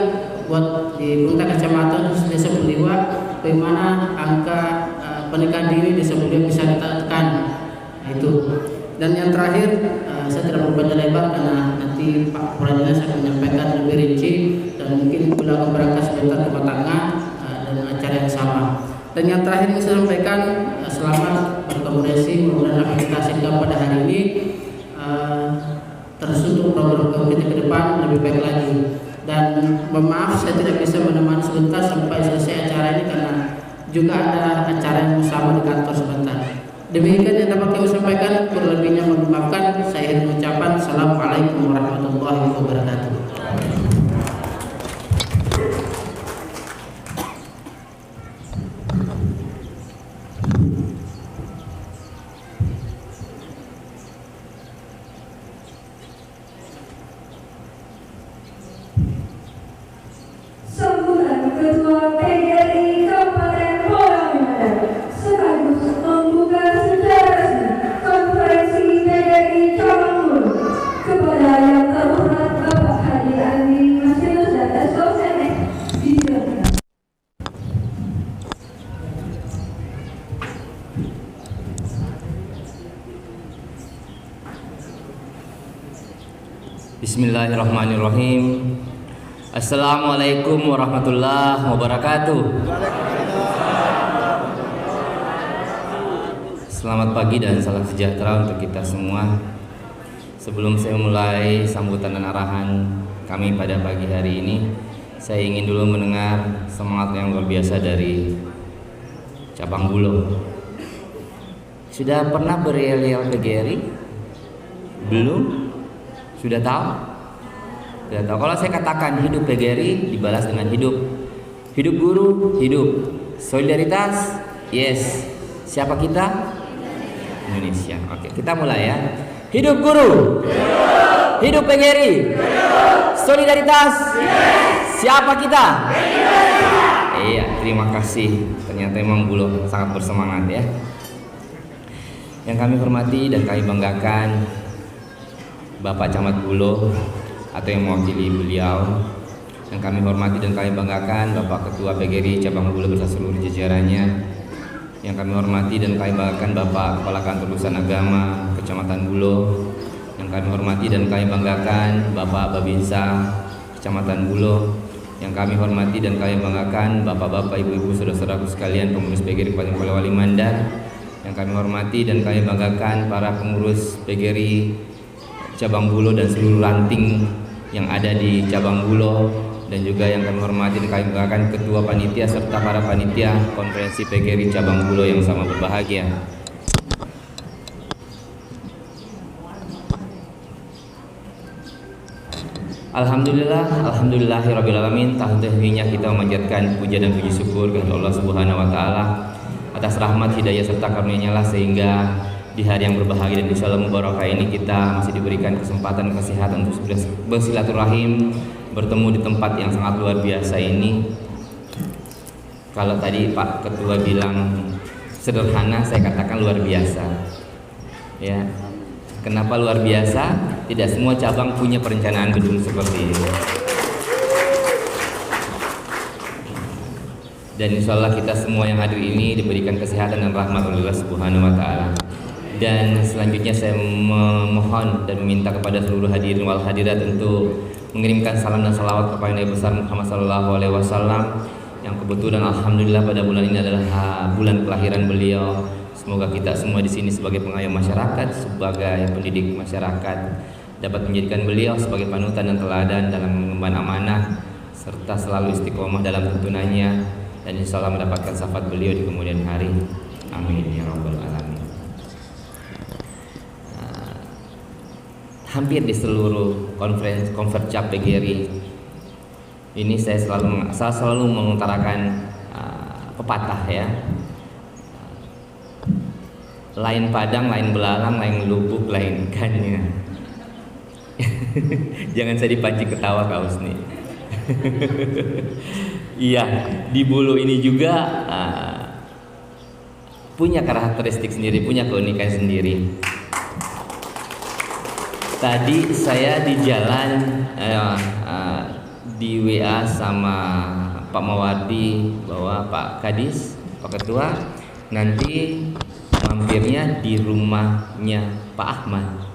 buat di pemerintah kecamatan Desa Buliwa, bagaimana angka pernikahan dini Desa Buliwa bisa kita tekan. Itu. Dan yang terakhir, saya tidak berpanjang lebar karena nanti Pak Kepala Dinas akan menyampaikan lebih rinci dan mungkin beliau akan berangkat sebentar ke Tengah dan acara yang sama. Dan yang terakhir yang saya sampaikan, selamat berkomunikasi, mudah-mudahan apa yang kita hasilkan pada hari ini terus untuk program kita ke depan lebih baik lagi. Dan maaf saya tidak bisa menemani sebentar sampai selesai acara ini karena juga ada acara yang sama di kantor sebentar. Demikian yang dapat kami sampaikan, kurang lebihnya mohon dimaafkan. Saya mengucapkan Assalamualaikum warahmatullahi wabarakatuh. Sambutan Ketua PGRI Kabupaten Polewali sekaligus membuka secara resmi konferensi PGRI Cabang Bulo kepada yang terhormat Bapak Haji Andi Masinus dan SOCMS disilakan. Bismillahirrahmanirrahim. Assalamualaikum warahmatullahi wabarakatuh. Selamat pagi dan salam sejahtera untuk kita semua. Sebelum saya mulai sambutan dan arahan kami pada pagi hari ini, saya ingin dulu mendengar semangat yang luar biasa dari Cabang Bulo. Sudah pernah beryel-yel PGRI? Belum? Sudah tahu? Sudah tahu. Kalau saya katakan hidup PGRI dibalas dengan hidup. Hidup guru, hidup. Solidaritas, yes. Siapa kita? Indonesia. Oke, kita mulai ya. Hidup guru. Hidup PGRI. Solidaritas. Siapa kita? Iya, terima kasih. Ternyata emang Bulo sangat bersemangat ya. Yang kami hormati dan kami banggakan Bapak Camat Bulo atau yang mewakili beliau, yang kami hormati dan kami banggakan Bapak Ketua PGRI Cabang Bulo beserta seluruh jajarannya, yang kami hormati dan kami banggakan Bapak Kepala Kantor Urusan Agama Kecamatan Bulo, yang kami hormati dan kami banggakan Bapak Babinsa Kecamatan Bulo, yang kami hormati dan kami banggakan Bapak-bapak, ibu-ibu, saudara-saudaraku sekalian pengurus PGRI Kabupaten Polewali Mandar, yang kami hormati dan kami banggakan para pengurus PGRI Cabang Bulo dan seluruh ranting yang ada di Cabang Bulo, dan juga yang kami hormati dan kami banggakan ketua panitia serta para panitia konferensi PGRI Cabang Bulo yang sama berbahagia. Alhamdulillahirrabbilalamin. Tahun-tahunnya kita memanjatkan puja dan puji syukur kepada Allah Subhanahu wa Ta'ala atas rahmat, hidayah serta karunia-Nya lah, sehingga di hari yang berbahagia dan insyaallah mubarakah ini kita masih diberikan kesempatan kesehatan untuk bersilaturahim, bertemu di tempat yang sangat luar biasa ini. Kalau tadi Pak Ketua bilang sederhana, saya katakan luar biasa. Ya. Kenapa luar biasa? Tidak semua cabang punya perencanaan gedung seperti ini. Dan insya Allah kita semua yang hadir ini diberikan kesehatan dan rahmat oleh Allah Subhanahu wa Ta'ala. Dan selanjutnya saya memohon dan meminta kepada seluruh hadirin wal hadirat untuk mengirimkan salam dan salawat kepada Nabi besar Muhammad SAW, yang kebetulan alhamdulillah pada bulan ini adalah bulan kelahiran beliau. Semoga kita semua di sini sebagai pengayom masyarakat, sebagai pendidik masyarakat, dapat menjadikan beliau sebagai panutan dan teladan dalam mengemban amanah, serta selalu istiqomah dalam tuntunannya, dan insya Allah mendapatkan syafaat beliau di kemudian hari. Amin ya rabbal alamin. Hampir di seluruh konfercap PGRI ini saya selalu mengutarakan pepatah ya. Lain Padang, lain belalang, lain lubuk, lain ikannya. Jangan saya dipancing ketawa Kak Husni. Iya, di Bulu ini juga punya karakteristik sendiri, punya keunikan sendiri. Tadi saya di jalan di WA sama Pak Mawardi bahwa Pak Kadis, Pak Ketua, nanti mampirnya di rumahnya Pak Ahmad.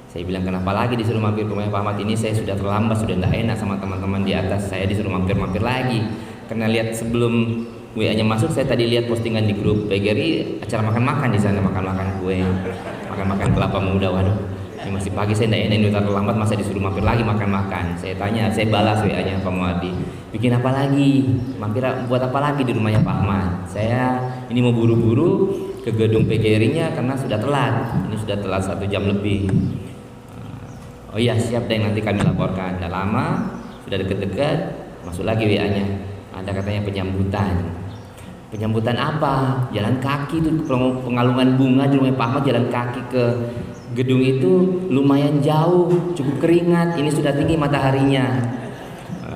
Saya bilang kenapa lagi disuruh mampir ke rumahnya Pak Ahmad, ini saya sudah terlambat, sudah tidak enak sama teman-teman di atas, saya disuruh mampir-mampir lagi. Karena lihat sebelum WA-nya masuk, saya tadi lihat postingan di grup PGRI acara makan-makan di sana, makan-makan kue, makan-makan kelapa muda. Waduh, ini masih pagi, saya tidak enak, ini udah terlambat, masa disuruh mampir lagi makan-makan. Saya tanya, saya balas WA-nya Pak Muadi, bikin apa lagi, mampir buat apa lagi di rumahnya Pak Ahmad. Saya ini mau buru-buru ke gedung PGRI-nya karena sudah telat. Ini sudah telat 1 jam lebih. Oh iya, siap deh, nanti kami laporkan. Udah lama, sudah deket-deket, masuk lagi WA-nya. Ada katanya penyambutan. Penyambutan apa? Jalan kaki tuh, pengalungan bunga di rumah Pak Ahmad, jalan kaki ke gedung itu lumayan jauh, cukup keringat. Ini sudah tinggi mataharinya.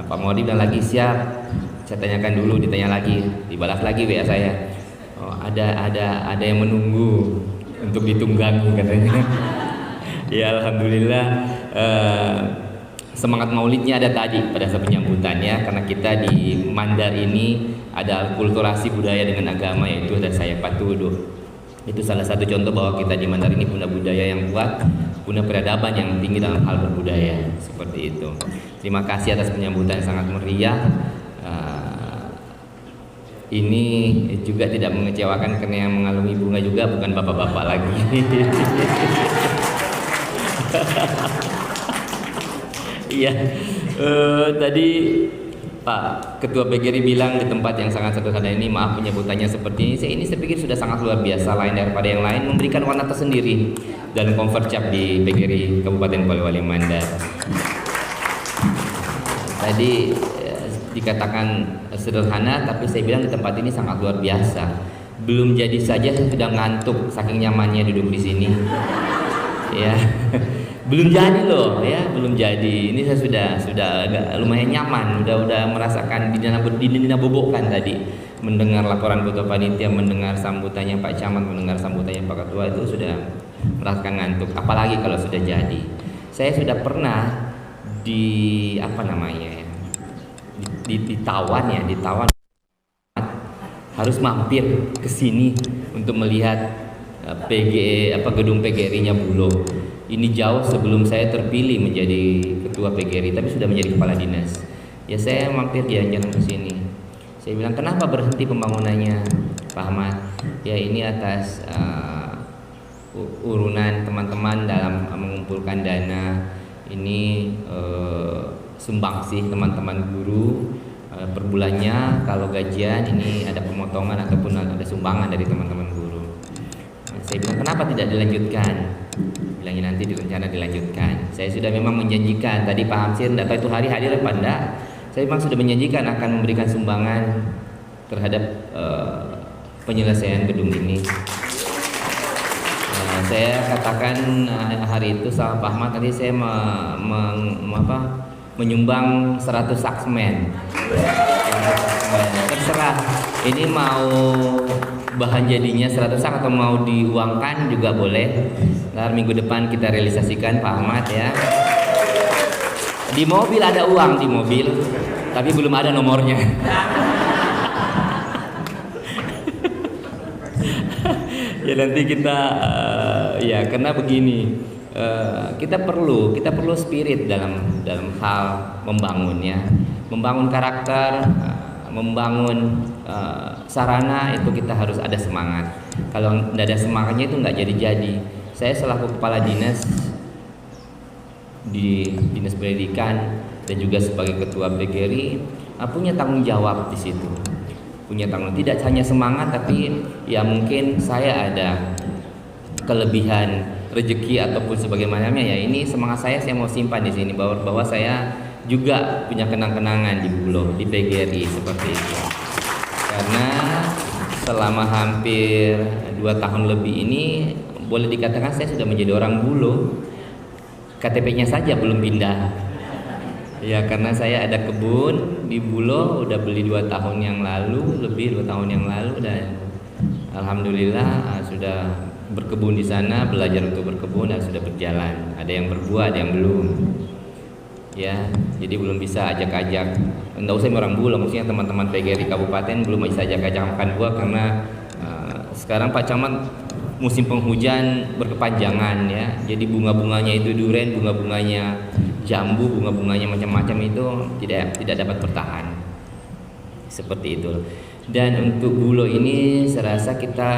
Pak Modi bilang lagi siap. Saya tanyakan dulu, ditanya lagi, dibalas lagi WA saya. Oh, ada yang menunggu untuk ditunggangi katanya. Ya alhamdulillah, semangat maulidnya ada tadi pada saat penyambutannya, karena kita di Mandar ini ada kulturasi budaya dengan agama, yaitu ada saya patuduh. Itu salah satu contoh bahwa kita di Mandar ini punya budaya yang kuat, punya peradaban yang tinggi dalam hal berbudaya, seperti itu. Terima kasih atas penyambutan yang sangat meriah. Ini juga tidak mengecewakan karena yang mengalungi bunga juga bukan bapak-bapak lagi. Iya, tadi Pak Ketua PGRI bilang di tempat yang sangat sederhana ini, maaf penyebutannya seperti ini. Saya pikir sudah sangat luar biasa, lain daripada yang lain, memberikan warna tersendiri dalam konfercap di PGRI Kabupaten Polewali Mandar. Tadi dikatakan sederhana, tapi saya bilang di tempat ini sangat luar biasa. Belum jadi saja saya sudah ngantuk saking nyamannya duduk di sini. Ya, belum jadi loh, ya belum jadi. Ini saya sudah agak lumayan nyaman, udah merasakan dinabobokkan tadi, mendengar laporan ketua panitia, mendengar sambutannya Pak Camat, mendengar sambutannya Pak Ketua, itu sudah merasakan ngantuk. Apalagi kalau sudah jadi. Saya sudah pernah di ditawan harus mampir ke sini untuk melihat gedung PGRI-nya Bulo. Ini jauh sebelum saya terpilih menjadi ketua PGRI, tapi sudah menjadi kepala dinas. Ya saya mampir jalan-jalan ke sini. Saya bilang, kenapa berhenti pembangunannya, Pak Ahmad? Ya ini atas urunan teman-teman dalam mengumpulkan dana. Ini sumbangsih teman-teman guru per bulannya, kalau gajian ini ada pemotongan ataupun ada sumbangan dari teman-teman guru. Saya bilang, kenapa tidak dilanjutkan? bilangnya nanti direncana dilanjutkan. Saya sudah memang menjanjikan tadi Pak Hamsir, tidak tahu itu hari hadir apa enggak. Saya memang sudah menjanjikan akan memberikan sumbangan terhadap penyelesaian gedung ini. Saya katakan hari itu sama Pak Ahmad tadi saya menyumbang 100 saksmen. Terserah ini mau bahan jadinya 100 sak atau mau diuangkan juga boleh. Ntar minggu depan kita realisasikan Pak Ahmad ya. Di mobil ada uang di mobil, tapi belum ada nomornya. Ya nanti kita ya karena begini kita perlu spirit dalam hal membangun ya, membangun karakter, membangun sarana itu kita harus ada semangat. Kalau tidak ada semangatnya itu nggak jadi. Saya selaku kepala dinas di dinas pendidikan dan juga sebagai ketua PGRI punya tanggung jawab di situ. Punya tanggung tidak hanya semangat tapi ya mungkin saya ada kelebihan rezeki ataupun sebagaimananya ya ini semangat saya mau simpan di sini bahwa saya juga punya kenang-kenangan di Bulo di PGRI seperti itu. Karena selama hampir 2 tahun lebih ini boleh dikatakan saya sudah menjadi orang Bulo. KTP-nya saja belum pindah. Ya karena saya ada kebun di Bulo udah beli 2 tahun yang lalu, lebih 2 tahun yang lalu dan alhamdulillah sudah berkebun di sana, belajar untuk berkebun dan sudah berjalan. Ada yang berbuah, ada yang belum. Ya, jadi belum bisa ajak-ajak. Enggak usah orang Bulo, maksudnya teman-teman PGRI kabupaten belum bisa ajak-ajak makan buah karena sekarang Pak Camat musim penghujan berkepanjangan ya. Jadi bunga-bunganya itu duren, bunga-bunganya jambu, bunga-bunganya macam-macam itu tidak dapat bertahan. Seperti itu. Dan untuk Bulo ini saya rasa kita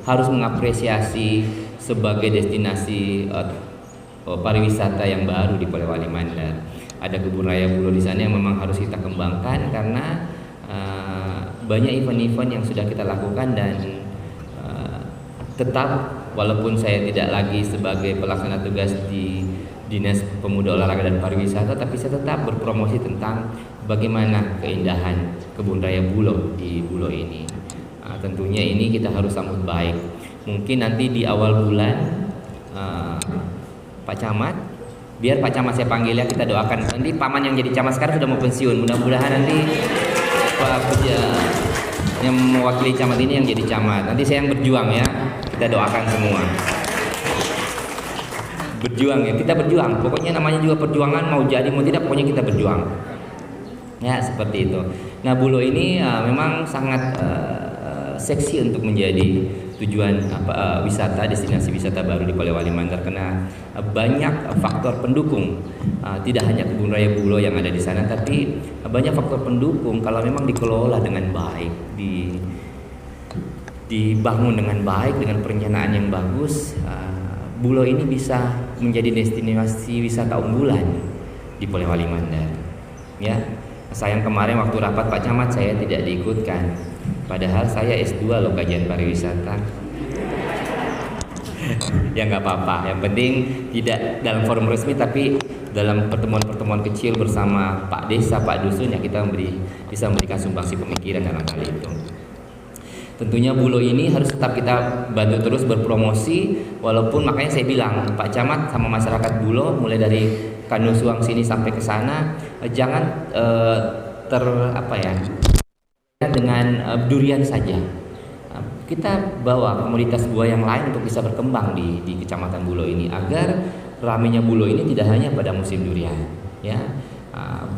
harus mengapresiasi sebagai destinasi pariwisata yang baru di Polewali Mandar. Ada kebun raya Bulo di sana yang memang harus kita kembangkan karena banyak event-event yang sudah kita lakukan dan tetap walaupun saya tidak lagi sebagai pelaksana tugas di Dinas Pemuda Olahraga dan Pariwisata, tapi saya tetap berpromosi tentang bagaimana keindahan kebun raya Bulo di Bulo ini. Tentunya ini kita harus sambut baik. Mungkin nanti di awal bulan Pak Camat, biar Pak Camat saya panggil ya, kita doakan. Nanti paman yang jadi camat sekarang sudah mau pensiun, mudah-mudahan nanti Pak yang mewakili camat ini yang jadi camat. Nanti saya yang berjuang ya. Kita doakan semua. Berjuang ya, kita berjuang. Pokoknya namanya juga perjuangan, mau jadi mau tidak pokoknya kita berjuang. Ya, seperti itu. Nah, Bulo ini memang sangat seksi untuk menjadi tujuan wisata, destinasi wisata baru di Polewali Mandar karena banyak faktor pendukung. Tidak hanya kebun raya Bulo yang ada di sana, tapi banyak faktor pendukung kalau memang dikelola dengan baik, dibangun dengan baik dengan perencanaan yang bagus. Bulo ini bisa menjadi destinasi wisata unggulan di Polewali Mandar. Ya, sayang kemarin waktu rapat Pak Camat saya tidak diikutkan. Padahal saya S2 loh kajian pariwisata. Ya nggak apa-apa. Yang penting tidak dalam forum resmi tapi dalam pertemuan-pertemuan kecil bersama Pak Desa, Pak Dusun ya kita bisa memberikan sumbangsi pemikiran dalam hal itu. Tentunya Bulo ini harus tetap kita bantu terus berpromosi walaupun makanya saya bilang Pak Camat sama masyarakat Bulo mulai dari Kanusuang sini sampai ke sana jangan dengan durian saja. Kita bawa komoditas buah yang lain untuk bisa berkembang di Kecamatan Bulo ini agar ramenya Bulo ini tidak hanya pada musim durian ya.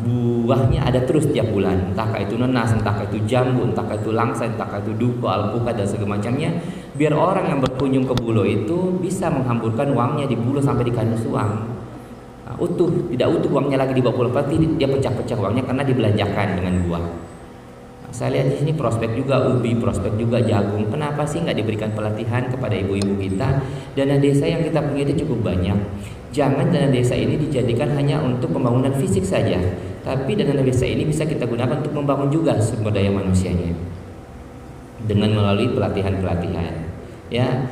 Buahnya ada terus tiap bulan, entah itu nenas, entah itu jambu, entah itu langsa, entah itu duko, alpukat dan segala macamnya. Biar orang yang berkunjung ke Bulo itu bisa menghamburkan uangnya di Bulo sampai di Kanusuang utuh, tidak utuh uangnya lagi dibawa pulang, pasti dia pecah-pecah uangnya karena dibelanjakan dengan buah. Saya lihat di sini prospek juga ubi, prospek juga jagung. Kenapa sih nggak diberikan pelatihan kepada ibu-ibu kita? Dana desa yang kita punya itu cukup banyak. Jangan dana desa ini dijadikan hanya untuk pembangunan fisik saja, tapi dana desa ini bisa kita gunakan untuk membangun juga sumber daya manusianya dengan melalui pelatihan-pelatihan. ya.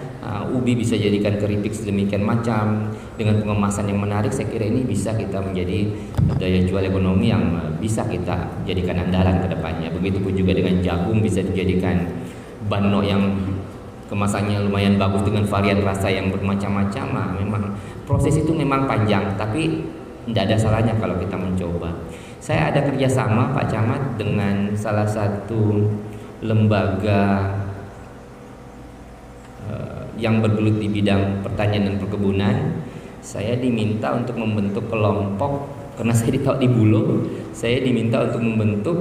Ubi bisa jadikan keripik sedemikian macam dengan pengemasan yang menarik. Saya kira ini bisa kita menjadi daya jual ekonomi yang bisa kita jadikan andalan ke depannya. Begitupun juga dengan jagung, bisa dijadikan bano yang kemasannya lumayan bagus dengan varian rasa yang bermacam-macam. Memang proses itu memang panjang, tapi tidak ada salahnya kalau kita mencoba. Saya ada kerjasama Pak Camat dengan salah satu lembaga yang bergelut di bidang pertanian dan perkebunan. Saya diminta untuk membentuk kelompok, karena saya ditaruh di Bulog, saya diminta untuk membentuk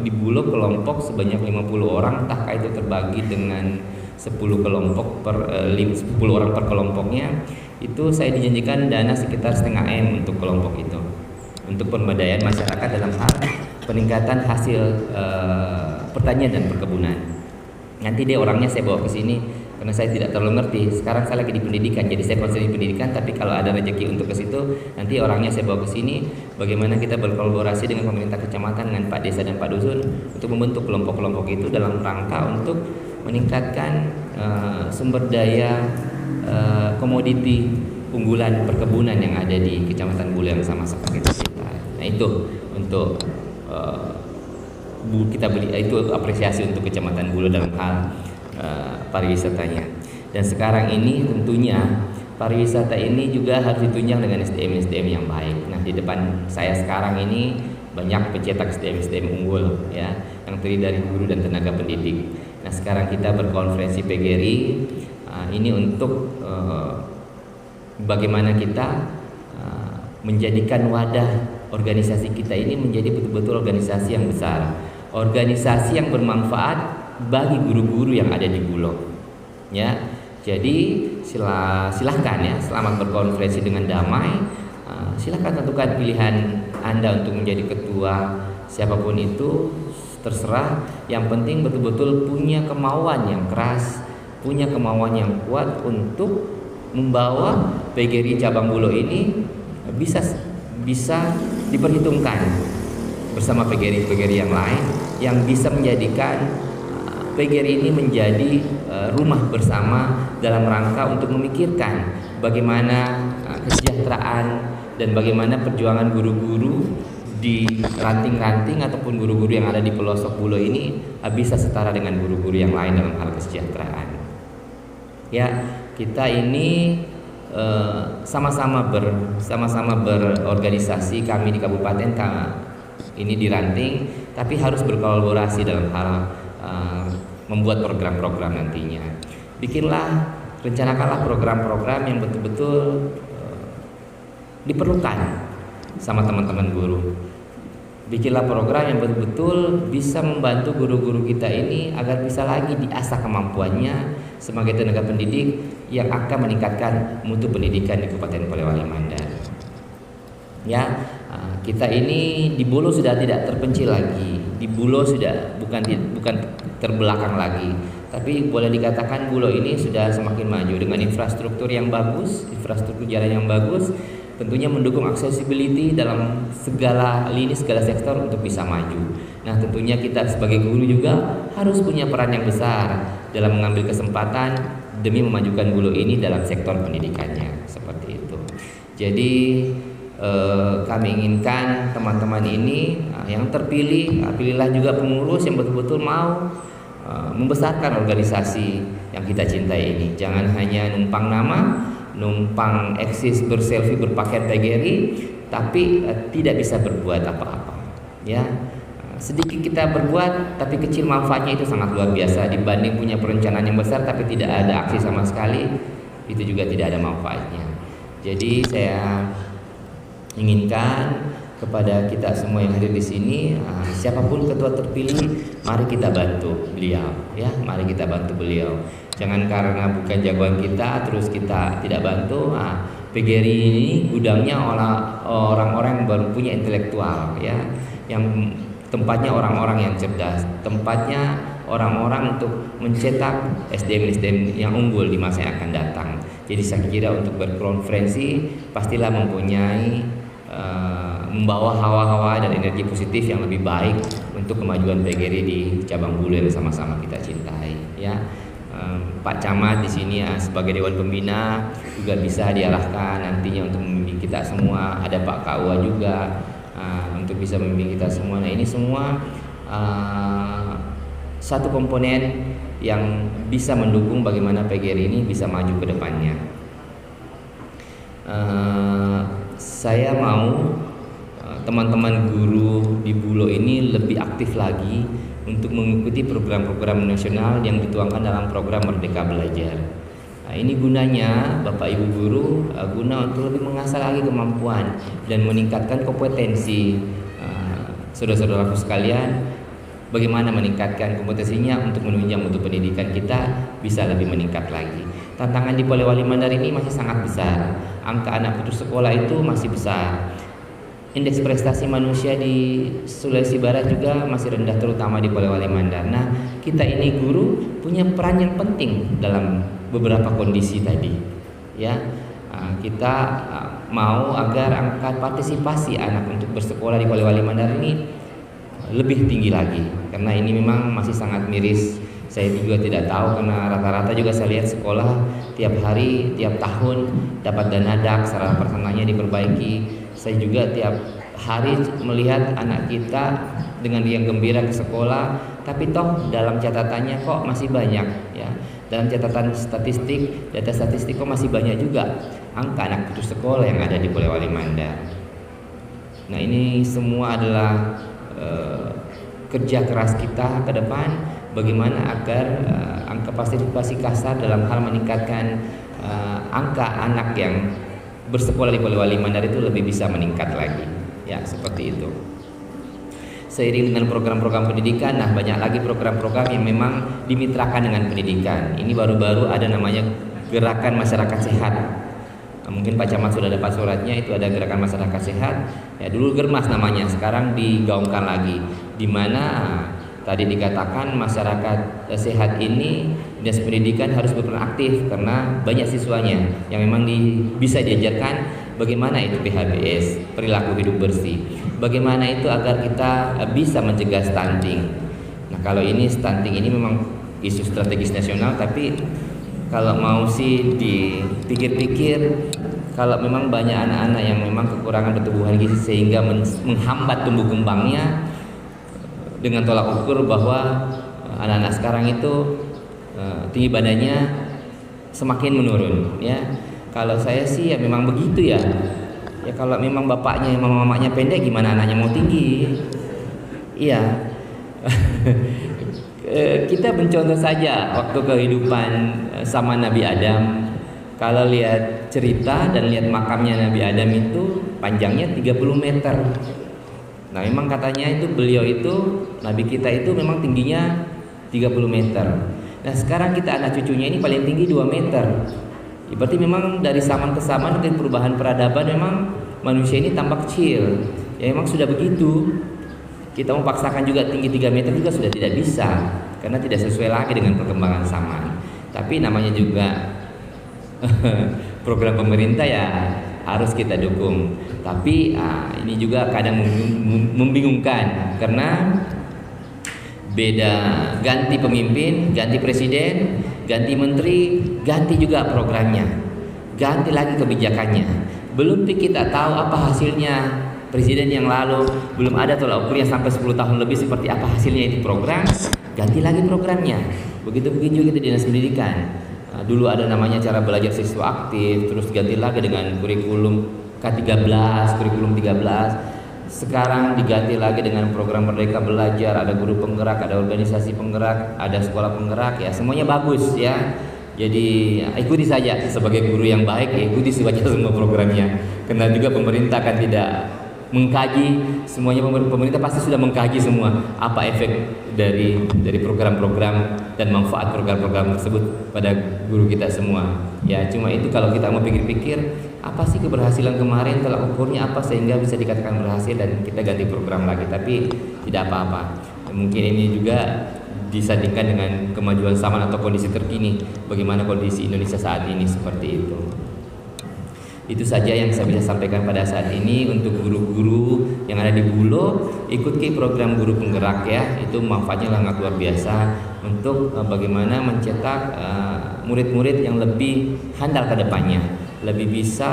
di Bulog kelompok sebanyak 50 orang, entahkah itu terbagi dengan 10 kelompok per 10 orang per kelompoknya. Itu saya dijanjikan dana sekitar 0,5 M untuk kelompok itu, untuk pemberdayaan masyarakat dalam hal peningkatan hasil pertanian dan perkebunan. Nanti deh orangnya saya bawa ke sini, karena saya tidak terlalu ngerti. Sekarang saya lagi di pendidikan, jadi saya konsen di pendidikan. Tapi kalau ada rezeki untuk ke situ, nanti orangnya saya bawa ke sini. Bagaimana kita berkolaborasi dengan pemerintah kecamatan, dengan Pak Desa dan Pak Dusun untuk membentuk kelompok-kelompok itu dalam rangka untuk meningkatkan sumber daya komoditi unggulan perkebunan yang ada di Kecamatan Bulu yang sama-sama kita cintai. Nah itu untuk kita beli, itu apresiasi untuk Kecamatan Bulu dalam hal pariwisatanya. Dan sekarang ini tentunya pariwisata ini juga harus ditunjang dengan SDM yang baik. Nah di depan saya sekarang ini banyak pencetak SDM unggul ya, yang terdiri dari guru dan tenaga pendidik. Nah sekarang kita berkonferensi PGRI ini untuk bagaimana kita menjadikan wadah organisasi kita ini menjadi betul-betul organisasi yang besar, organisasi yang bermanfaat bagi guru-guru yang ada di Bulog ya. Jadi silahkan ya, selamat berkonferensi dengan damai. Silahkan tentukan pilihan Anda untuk menjadi ketua, siapapun itu terserah. Yang penting betul-betul punya kemauan yang keras, punya kemauan yang kuat untuk membawa PGRI cabang Bulog ini bisa diperhitungkan bersama PGRI yang lain, yang bisa menjadikan PGRI ini menjadi rumah bersama dalam rangka untuk memikirkan bagaimana kesejahteraan dan bagaimana perjuangan guru-guru di ranting-ranting ataupun guru-guru yang ada di pelosok Bulog ini bisa setara dengan guru-guru yang lain dalam hal kesejahteraan. Ya, kita ini sama-sama berorganisasi, kami di kabupaten ini di Ranting, tapi harus berkolaborasi dalam hal membuat program-program nantinya. Bikinlah, rencanakanlah program-program yang betul-betul diperlukan sama teman-teman guru. Bikinlah program yang betul-betul bisa membantu guru-guru kita ini agar bisa lagi diasah kemampuannya sebagai tenaga pendidik yang akan meningkatkan mutu pendidikan di Kabupaten Polewali Mandar. Ya, kita ini di Bulog sudah tidak terpencil lagi. Di Bulog sudah bukan terbelakang lagi, tapi boleh dikatakan Bulog ini sudah semakin maju dengan infrastruktur yang bagus, infrastruktur jalan yang bagus, tentunya mendukung accessibility dalam segala lini, segala sektor untuk bisa maju. Nah, tentunya kita sebagai guru juga harus punya peran yang besar dalam mengambil kesempatan demi memajukan Bulog ini dalam sektor pendidikannya, seperti itu. Jadi kami inginkan teman-teman ini yang terpilih, pilihlah juga pengurus yang betul-betul mau membesarkan organisasi yang kita cintai ini. Jangan hanya numpang nama, numpang eksis, berselfie, berpakaian PGRI, tapi tidak bisa berbuat apa-apa. Ya, sedikit kita berbuat, tapi kecil manfaatnya itu sangat luar biasa. Dibanding punya perencanaan yang besar, tapi tidak ada aksi sama sekali, itu juga tidak ada manfaatnya. Jadi saya inginkan kepada kita semua yang hadir di sini, siapapun ketua terpilih, mari kita bantu beliau, ya, mari kita bantu beliau. Jangan karena bukan jagoan kita terus kita tidak bantu. PGRI ini gudangnya orang-orang yang baru punya intelektual, ya, yang tempatnya orang-orang yang cerdas, tempatnya orang-orang untuk mencetak SDM yang unggul di masa yang akan datang. Jadi saya kira untuk berkonferensi pastilah mempunyai membawa hawa-hawa dan energi positif yang lebih baik untuk kemajuan PGRI di cabang Bulu yang sama-sama kita cintai, ya. Pak Camat di sini sebagai Dewan Pembina juga bisa diarahkan nantinya untuk membimbing kita semua. Ada Pak KUA juga untuk bisa membimbing kita semua. Nah, ini semua satu komponen yang bisa mendukung bagaimana PGRI ini bisa maju ke depannya. Saya mau teman-teman guru di Bulo ini lebih aktif lagi untuk mengikuti program-program nasional yang dituangkan dalam program Merdeka Belajar. Nah, ini gunanya Bapak Ibu guru guna untuk lebih mengasah lagi kemampuan dan meningkatkan kompetensi saudara-saudaraku sekalian. Bagaimana meningkatkan kompetensinya untuk menunjang mutu pendidikan kita bisa lebih meningkat lagi. Tantangan di Polewali Mandar ini masih sangat besar. Angka anak putus sekolah itu masih besar. Indeks prestasi manusia di Sulawesi Barat juga masih rendah, terutama di Polewali Mandar. Nah, kita ini guru punya peran yang penting dalam beberapa kondisi tadi. Ya, kita mau agar angka partisipasi anak untuk bersekolah di Polewali Mandar ini lebih tinggi lagi, karena ini memang masih sangat miris. Saya juga tidak tahu, karena rata-rata juga saya lihat sekolah tiap hari, tiap tahun dapat dana DAK, sarana prasarananya diperbaiki. Saya juga tiap hari melihat anak kita dengan riang gembira ke sekolah, tapi toh dalam catatannya kok masih banyak ya. Dalam catatan statistik, data statistik kok masih banyak juga angka anak putus sekolah yang ada di Polewali Mandar. Nah, ini semua adalah kerja keras kita ke depan, bagaimana agar angka partisipasi kasar dalam hal meningkatkan angka anak yang bersekolah di Polewali Mandar itu lebih bisa meningkat lagi, ya seperti itu. Seiring dengan program-program pendidikan, nah banyak lagi program-program yang memang dimitrakan dengan pendidikan. Ini baru-baru ada namanya Gerakan Masyarakat Sehat. Mungkin Pak Camat sudah dapat suratnya, itu ada Gerakan Masyarakat Sehat. Ya dulu Germas namanya, sekarang digaungkan lagi. Di mana tadi dikatakan masyarakat sehat ini Dinas Pendidikan harus berperan aktif karena banyak siswanya yang memang bisa diajarkan bagaimana itu PHBS, perilaku hidup bersih. Bagaimana itu agar kita bisa mencegah stunting. Nah, kalau ini stunting ini memang isu strategis nasional, tapi kalau mau sih dipikir-pikir, kalau memang banyak anak-anak yang memang kekurangan pertumbuhan gizi sehingga menghambat tumbuh kembangnya, dengan tolak ukur bahwa anak-anak sekarang itu tinggi badannya semakin menurun ya. Kalau saya sih ya memang begitu ya. Ya kalau memang bapaknya, mamanya pendek, gimana anaknya mau tinggi? Iya. Kita mencontoh saja waktu kehidupan sama Nabi Adam. Kalau lihat cerita dan lihat makamnya Nabi Adam itu panjangnya 30 meter. Nah, memang katanya itu beliau itu, Nabi kita itu memang tingginya 30 meter. Nah, sekarang kita anak cucunya ini paling tinggi 2 meter. Berarti memang dari zaman ke zaman dengan perubahan peradaban memang manusia ini tambah kecil. Ya memang sudah begitu. Kita memaksakan juga tinggi 3 meter juga sudah tidak bisa, karena tidak sesuai lagi dengan perkembangan zaman. Tapi namanya juga program pemerintah ya harus kita dukung. Tapi ini juga kadang membingungkan karena beda, ganti pemimpin, ganti presiden, ganti menteri, ganti juga programnya, ganti lagi kebijakannya. Belum kita tahu apa hasilnya presiden yang lalu, belum ada tolak ukurnya sampai 10 tahun lebih seperti apa hasilnya itu program, ganti lagi programnya. Begitu juga di Dinas Pendidikan. Dulu ada namanya cara belajar siswa aktif, terus ganti lagi dengan kurikulum K13, kurikulum 13. Sekarang diganti lagi dengan program Merdeka Belajar, ada guru penggerak, ada organisasi penggerak, ada sekolah penggerak, ya semuanya bagus ya. Jadi ikuti saja sebagai guru yang baik, ikuti saja semua programnya. Karena juga pemerintah kan tidak mengkaji semuanya, pemerintah pasti sudah mengkaji semua apa efek dari program-program dan manfaat program-program tersebut pada guru kita semua. Ya cuma itu, kalau kita mau pikir-pikir apa sih keberhasilan kemarin, tolak ukurnya apa sehingga bisa dikatakan berhasil dan kita ganti program lagi, tapi tidak apa-apa. Mungkin ini juga disandingkan dengan kemajuan zaman atau kondisi terkini, bagaimana kondisi Indonesia saat ini seperti itu. Itu saja yang saya bisa sampaikan pada saat ini. Untuk guru-guru yang ada di Bulo, ikuti program guru penggerak ya, itu manfaatnya sangat luar biasa untuk bagaimana mencetak murid-murid yang lebih handal ke depannya, lebih bisa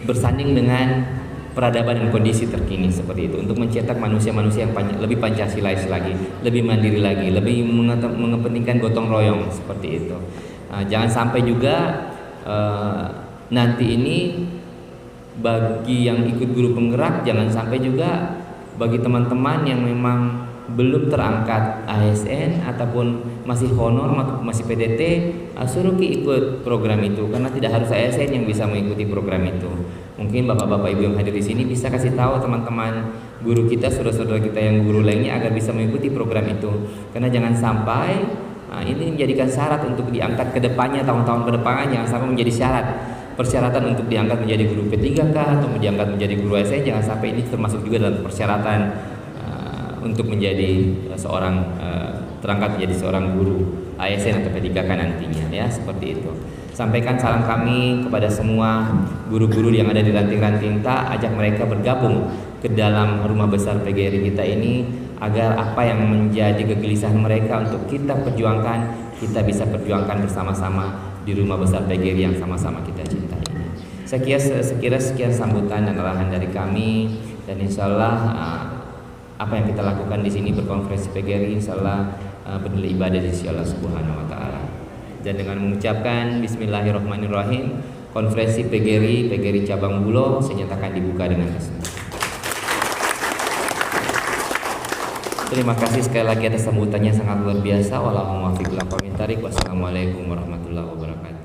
bersanding dengan peradaban dan kondisi terkini seperti itu, untuk mencetak manusia-manusia yang lebih Pancasilais lagi, lebih mandiri lagi, lebih mengepentingkan gotong royong seperti itu. Jangan sampai juga nanti ini bagi yang ikut guru penggerak, jangan sampai juga bagi teman-teman yang memang belum terangkat ASN ataupun masih honor atau masih PDT, suruh ikut program itu, karena tidak harus ASN yang bisa mengikuti program itu. Mungkin bapak-bapak ibu yang hadir di sini bisa kasih tahu teman-teman guru kita, saudara-saudara kita yang guru lainnya agar bisa mengikuti program itu, karena jangan sampai ini menjadikan syarat untuk diangkat ke depannya, tahun-tahun ke depannya, jangan sampai menjadi syarat persyaratan untuk diangkat menjadi guru P3K atau diangkat menjadi guru ASN. Jangan sampai ini termasuk juga dalam persyaratan untuk menjadi seorang terangkat menjadi seorang guru ASN atau P3K nantinya ya, seperti itu. Sampaikan salam kami kepada semua guru-guru yang ada di ranting-ranting Ta, ajak mereka bergabung ke dalam rumah besar PGRI kita ini, agar apa yang menjadi kegelisahan mereka untuk kita perjuangkan, kita bisa perjuangkan bersama-sama di rumah besar PGRI yang sama-sama kita cintai ini. Sekian sambutan dan arahan dari kami, dan insya Allah apa yang kita lakukan di sini berkonferensi PGRI insya Allah bernilai ibadah di sisi Allah Subhanahu Wa Taala. Dan dengan mengucapkan Bismillahirrahmanirrahim, konferensi PGRI cabang Bulo saya nyatakan dibuka dengan resmi. Terima kasih sekali lagi atas sambutannya sangat luar biasa. Wassalamualaikum warahmatullahi wabarakatuh.